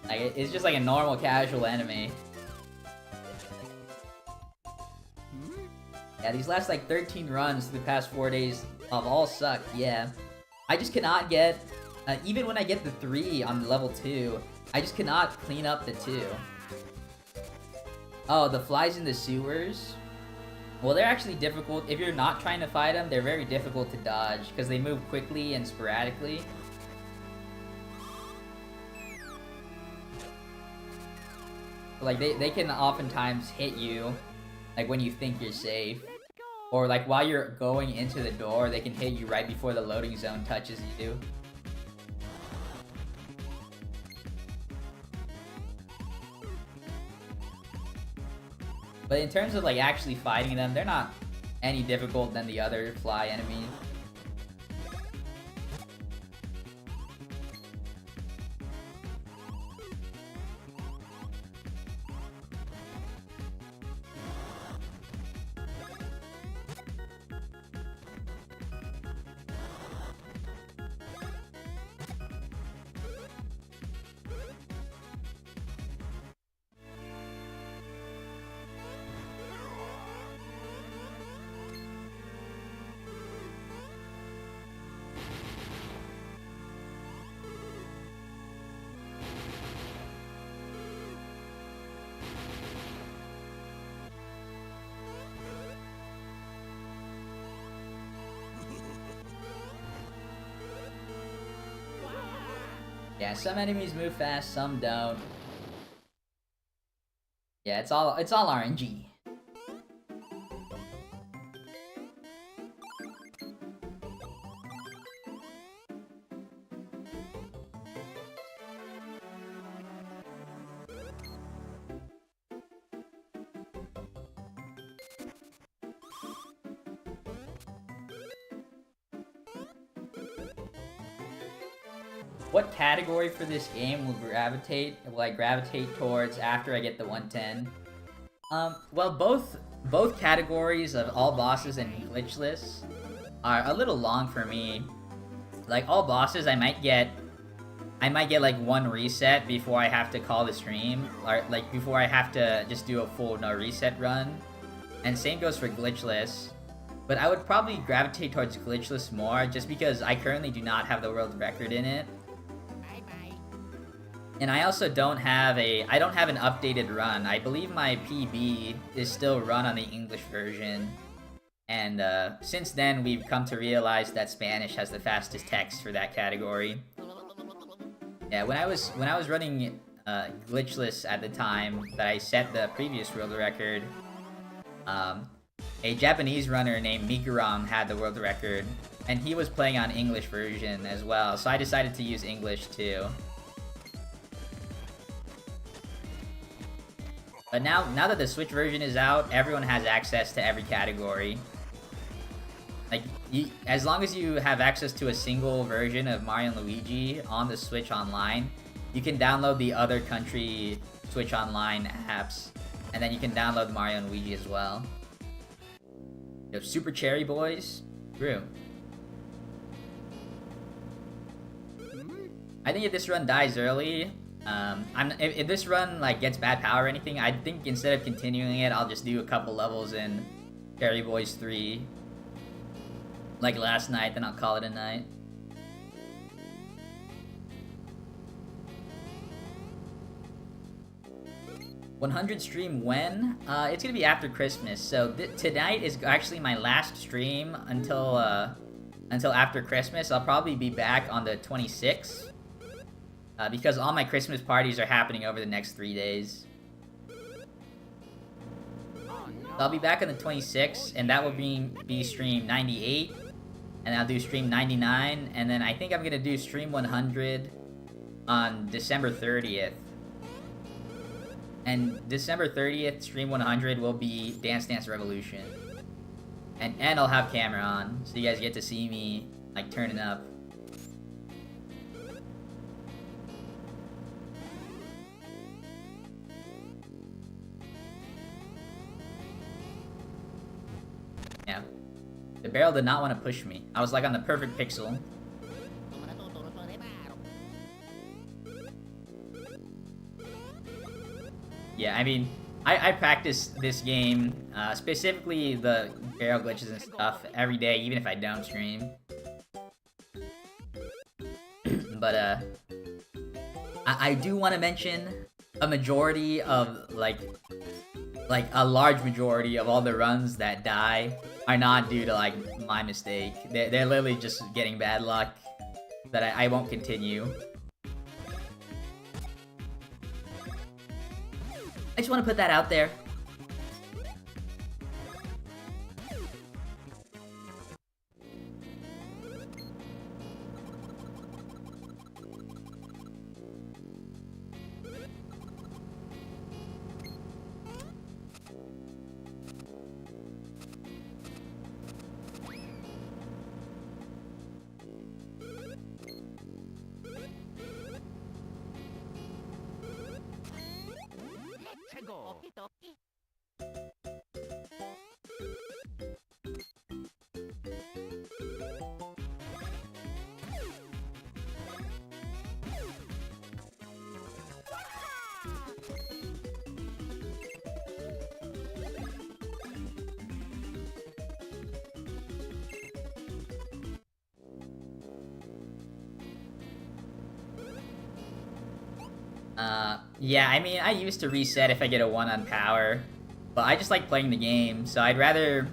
Like, it's just like a normal casual enemy. Yeah, these last like 13 runs through the past 4 days have all sucked, yeah. I just cannot get... even when I get the 3 on level 2, I just cannot clean up the 2. Oh, the flies in the sewers? Well, they're actually difficult. If you're not trying to fight them, they're very difficult to dodge because they move quickly and sporadically. Like, they can oftentimes hit you, like, when you think you're safe. Or, like, while you're going into the door, they can hit you right before the loading zone touches you. But in terms of, like, actually fighting them, they're not any difficult than the other fly enemies. Yeah, some enemies move fast, some don't. Yeah, it's all RNG. What category for this game will I gravitate towards after I get the 110? Well, both categories of all bosses and glitchless are a little long for me. Like, all bosses, I might get like one reset before I have to call the stream, or like before I have to just do a full no reset run. And same goes for glitchless. But I would probably gravitate towards glitchless more, just because I currently do not have the world record in it. And I also don't have an updated run. I believe my PB is still run on the English version. And since then, we've come to realize that Spanish has the fastest text for that category. Yeah, when I was running glitchless at the time that I set the previous world record, a Japanese runner named Mikurong had the world record, and he was playing on English version as well, so I decided to use English too. But now that the Switch version is out, everyone has access to every category. Like, as long as you have access to a single version of Mario and Luigi on the Switch Online, you can download the other country Switch Online apps, and then you can download Mario and Luigi as well. You have Super Cherry Boys. True. I think if this run dies early, if this run like gets bad power or anything, I think instead of continuing it, I'll just do a couple levels in Cherry Boys 3. Like last night, then I'll call it a night. $100 stream when? It's gonna be after Christmas. So tonight is actually my last stream until after Christmas. I'll probably be back on the 26th. Because all my Christmas parties are happening over the next 3 days. So I'll be back on the 26th, and that will be stream 98. And I'll do stream 99, and then I think I'm gonna do stream 100 on December 30th. And December 30th, stream 100 will be Dance Dance Revolution. And I'll have camera on, so you guys get to see me, like, turning up. Yeah. The barrel did not want to push me. I was like on the perfect pixel. Yeah, I mean, I practice this game, specifically the barrel glitches and stuff, every day, even if I don't stream. But, I do want to mention a majority of, like a large majority of all the runs that die are not due to, like, my mistake. They're literally just getting bad luck that I won't continue. I just want to put that out there. Yeah, I mean, I used to reset if I get a 1 on power, but I just like playing the game, so I'd rather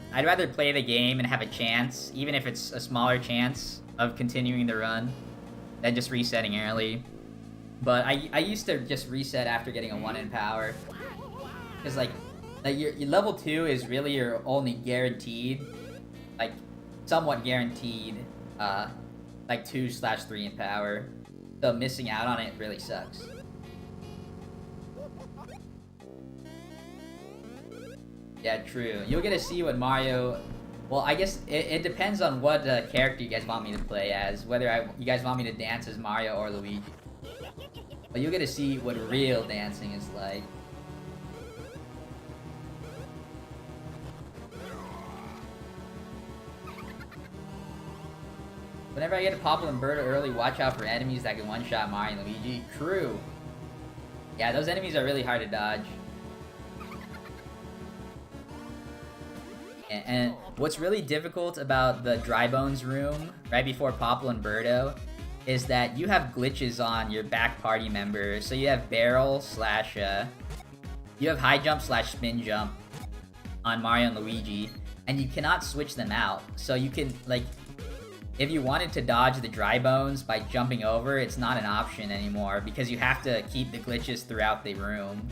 play the game and have a chance, even if it's a smaller chance of continuing the run, than just resetting early. But I used to just reset after getting a 1 in power, because like your level 2 is really your only guaranteed, like somewhat guaranteed, like 2/3 in power. So missing out on it really sucks. Yeah, true. You'll get to see what Mario Well, I guess it depends on what character you guys want me to play as. Whether you guys want me to dance as Mario or Luigi. But you'll get to see what real dancing is like. Whenever I get a Papa and Berta early, watch out for enemies that can one-shot Mario and Luigi. True. Yeah, those enemies are really hard to dodge. And what's really difficult about the Dry Bones room, right before Popple and Birdo, is that you have glitches on your back party members. So you have barrel slash, you have high jump slash spin jump on Mario and Luigi, and you cannot switch them out. So you can, like, if you wanted to dodge the Dry Bones by jumping over, it's not an option anymore because you have to keep the glitches throughout the room.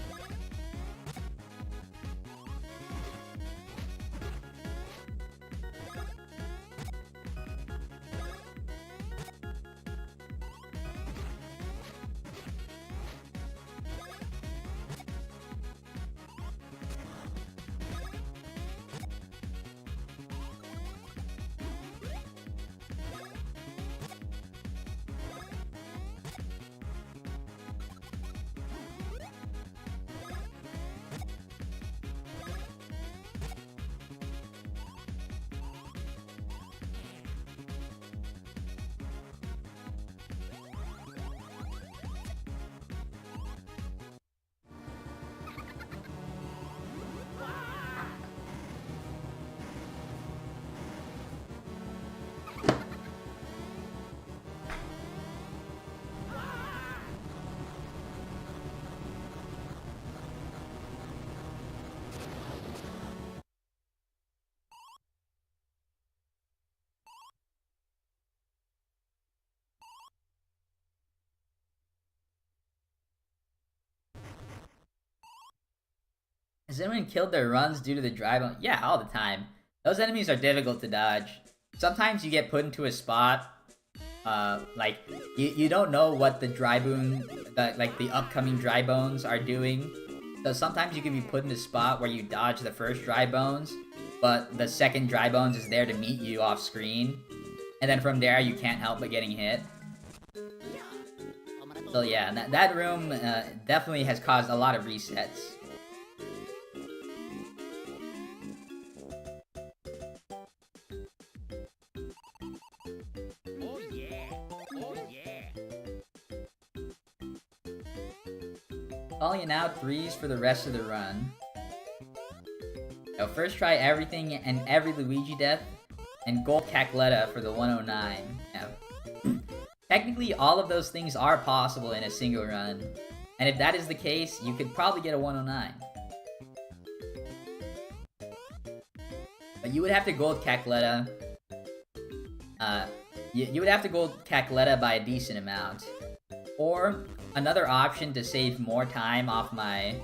Has anyone killed their runs due to the Dry Bone? Yeah, all the time. Those enemies are difficult to dodge. Sometimes you get put into a spot, like, you don't know what the the upcoming Dry Bones are doing. So sometimes you can be put in a spot where you dodge the first Dry Bones, but the second Dry Bones is there to meet you off screen. And then from there, you can't help but getting hit. So yeah, that room definitely has caused a lot of resets. Oh yeah. Oh yeah. Calling out threes for the rest of the run. Now first try everything and every Luigi death, and Gold Cacletta for the 109. Yeah. Technically, all of those things are possible in a single run. And if that is the case, you could probably get a 109. But you would have to Gold Cacletta. You would have to Gold Cacletta by a decent amount. Or, another option to save more time off my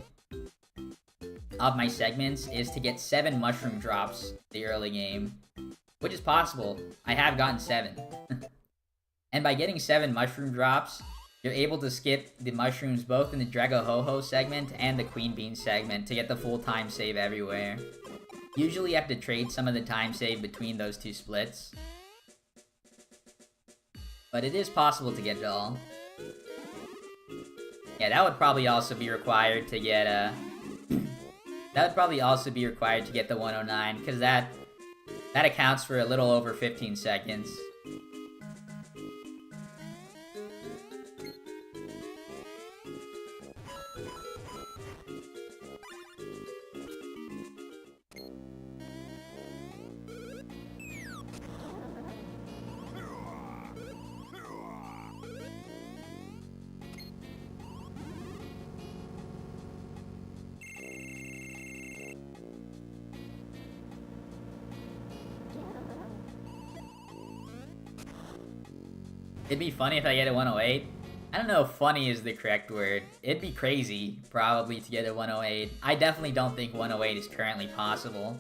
segments is to get 7 mushroom drops the early game. Which is possible. I have gotten 7. And by getting 7 mushroom drops, you're able to skip the mushrooms both in the Drago Ho-Ho segment and the Queen Bean segment to get the full time save everywhere. Usually you have to trade some of the time save between those two splits. But it is possible to get it all. Yeah, that would probably also be required to get that would probably also be required to get the 109, because that accounts for a little over 15 seconds. It'd be funny if I get a 108. I don't know if funny is the correct word. It'd be crazy, probably, to get a 108. I definitely don't think 108 is currently possible.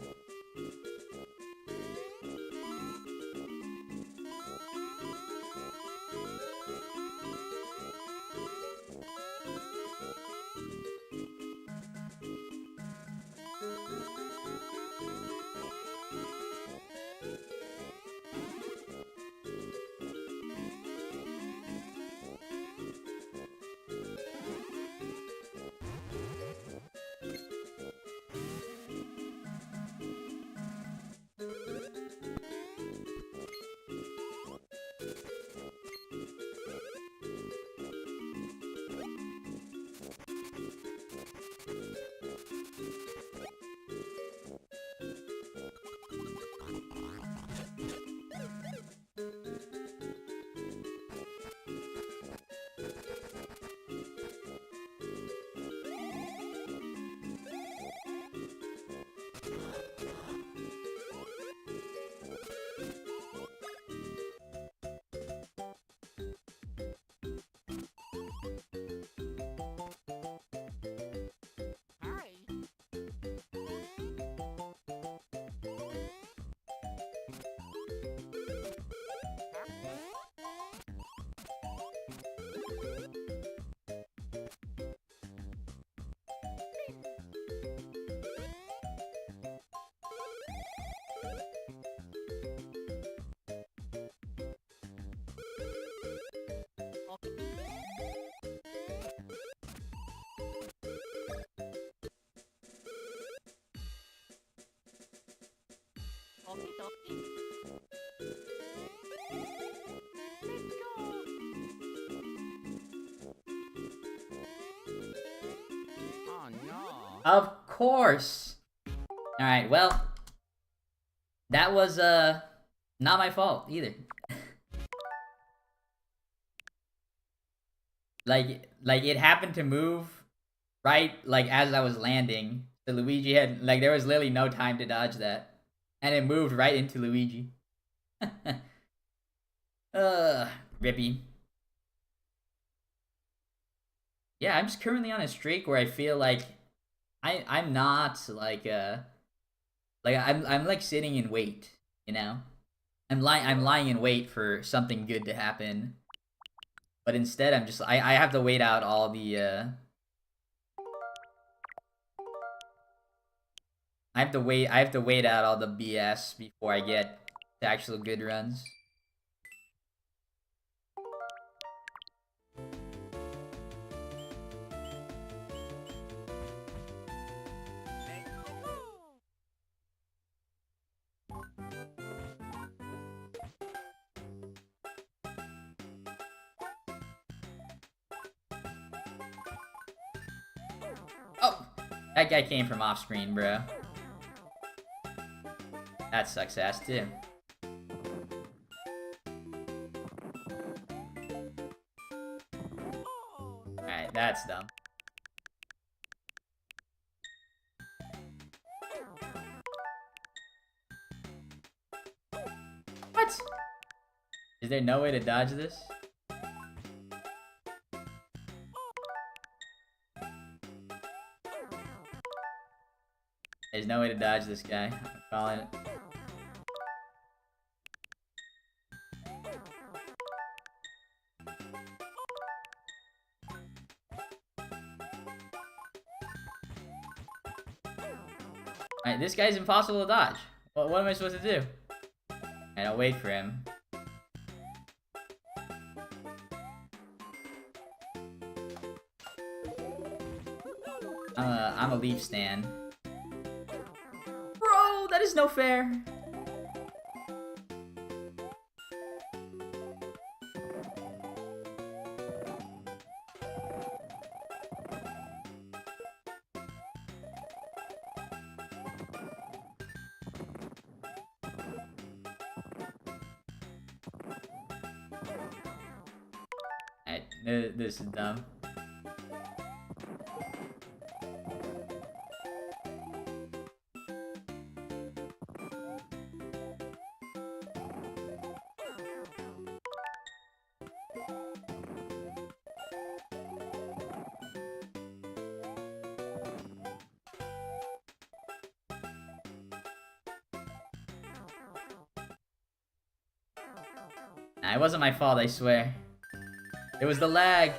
Okie dokie. Let's go. Oh no. Of course. All right. Well, that was not my fault either. like it happened to move right like as I was landing. So Luigi had like there was literally no time to dodge that, and it moved right into Luigi. Rippy. Yeah, I'm just currently on a streak where I feel like I'm not like I'm like sitting in wait, you know? I'm lying in wait for something good to happen. But instead I'm just I have to wait out all the I have to wait out all the BS before I get to actual good runs. Oh! That guy came from off screen, bro. That sucks ass too. Alright, that's dumb. What? Is there no way to dodge this? There's no way to dodge this guy. I'm calling it. Alright, this guy's impossible to dodge. What am I supposed to do? And I'll wait for him. I'm a Leaf stan. Bro, that is no fair. Alright, this is dumb. Nah, it wasn't my fault, I swear. It was the lag.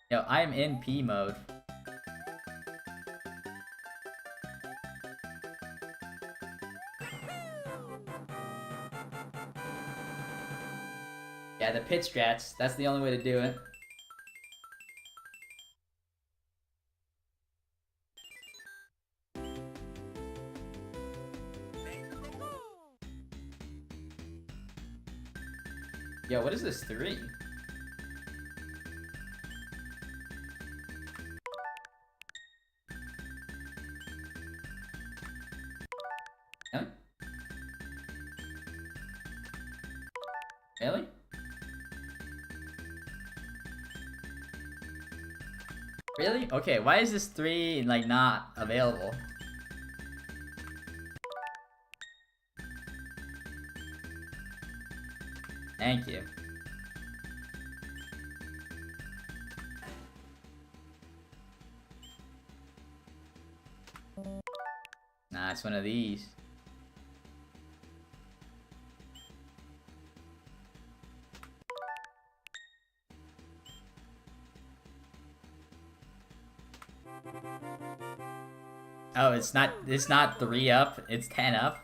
Yo, I'm in P mode. Yeah, the pit strats, that's the only way to do it. Yo, what is this 3? Huh? Really? Really? Okay, why is this 3 like not available? Thank you. Nah, it's one of these. Oh, it's not 3 up, it's 10 up.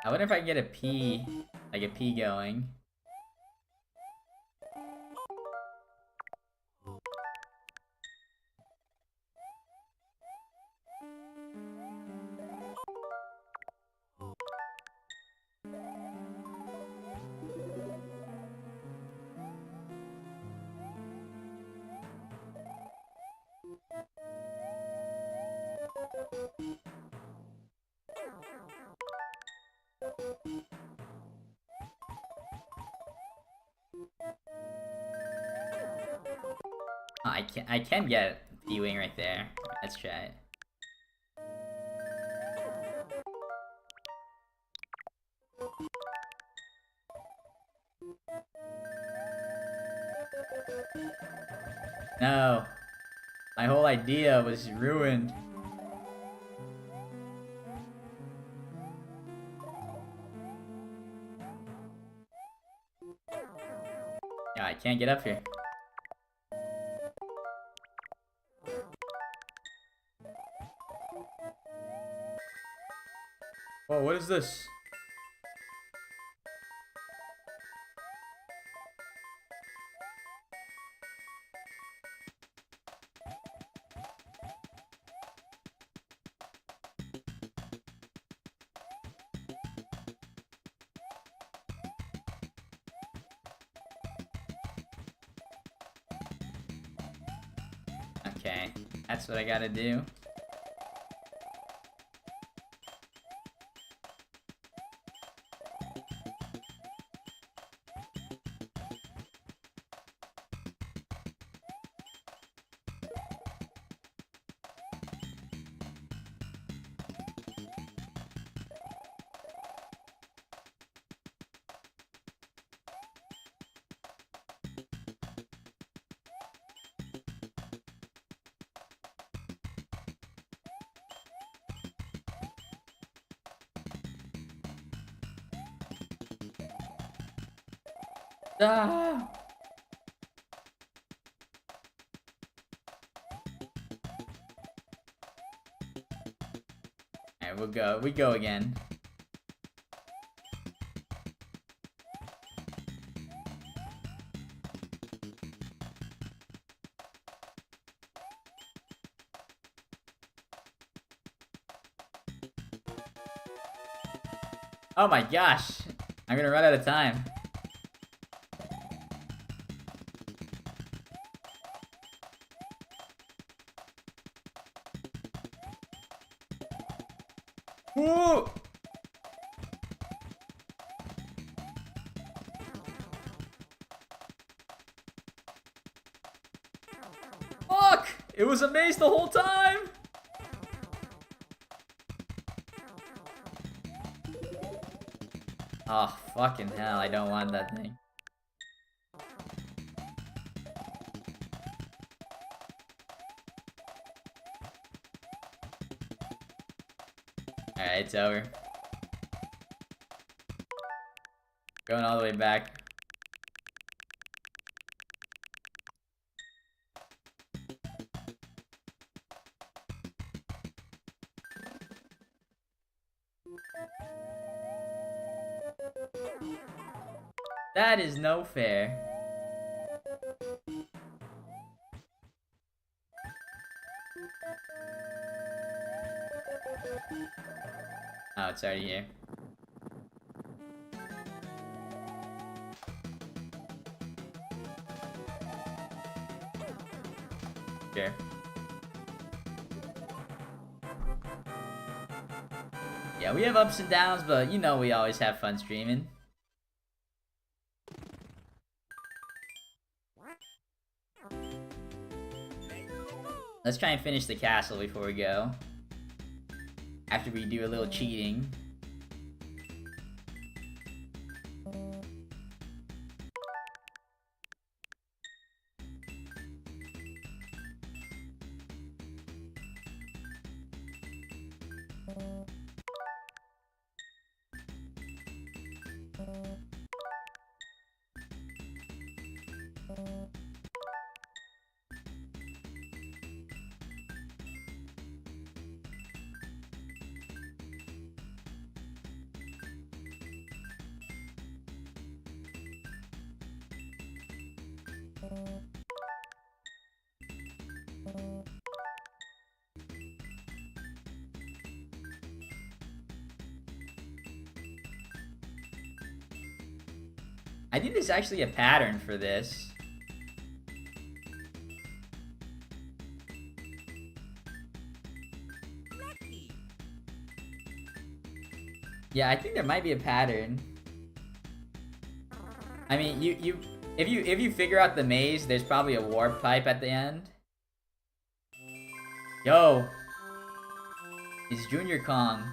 I wonder if I can get a P, like a P going. Oh, I can get P-Wing right there. Let's try it. No. My whole idea was ruined. Yeah, I can't get up here. Whoa, what is this? Okay, that's what I gotta do. Ah! Alright, we go again. Oh my gosh! I'm gonna run out of time. Ooh! Fuck! It was a maze the whole time! Oh, fucking hell, I don't want that thing. Alright, it's over. Going all the way back. That is no fair. Oh, it's already here. Sure. Yeah, we have ups and downs, but you know we always have fun streaming. Let's try and finish the castle before we go. After we do a little cheating. I think there's actually a pattern for this. Yeah, I think there might be a pattern. I mean, if you figure out the maze, there's probably a warp pipe at the end. Yo, it's Junior Kong.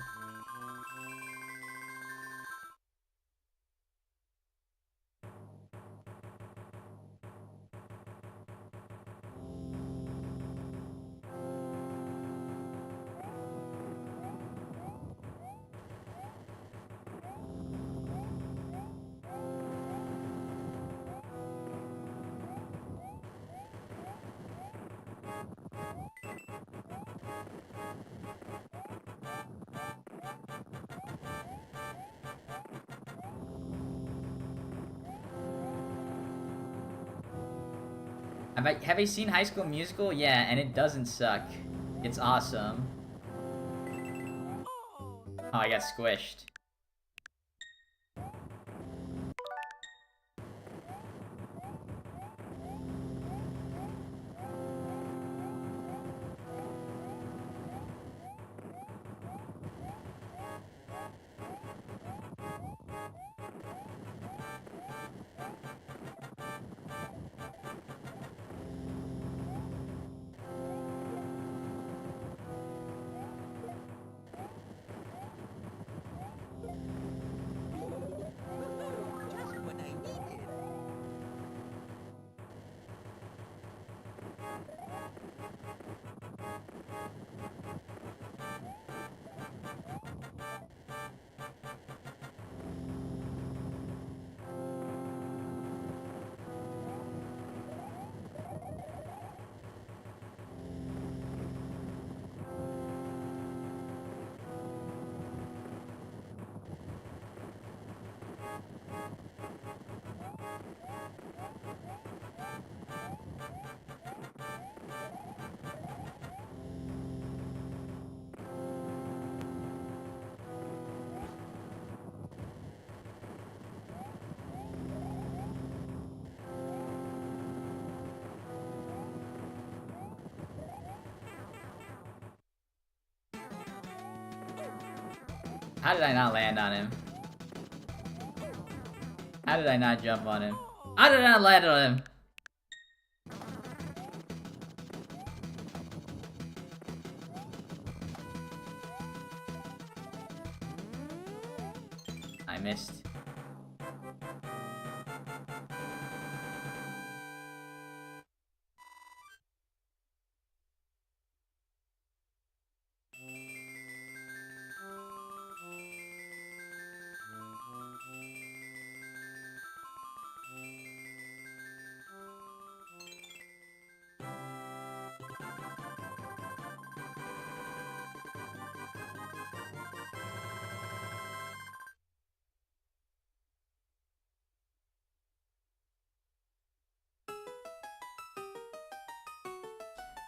Have you seen High School Musical? Yeah, and it doesn't suck. It's awesome. Oh, I got squished. Just what I needed. How did I not land on him? How did I not jump on him? How did I not land on him? I missed.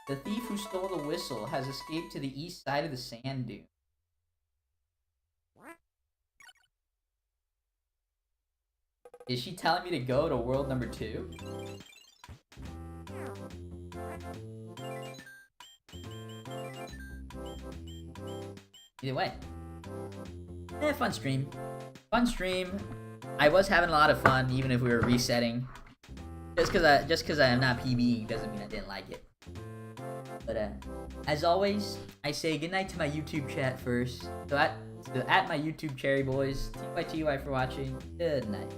The thief who stole the whistle has escaped to the east side of the sand dune. Is she telling me to go to world number 2? Either way. Fun stream. Fun stream. I was having a lot of fun, even if we were resetting. Just cause I am not PBing doesn't mean I didn't like it. But as always, I say goodnight to my YouTube chat first. So at my YouTube cherry boys, TYTY for watching. Good night.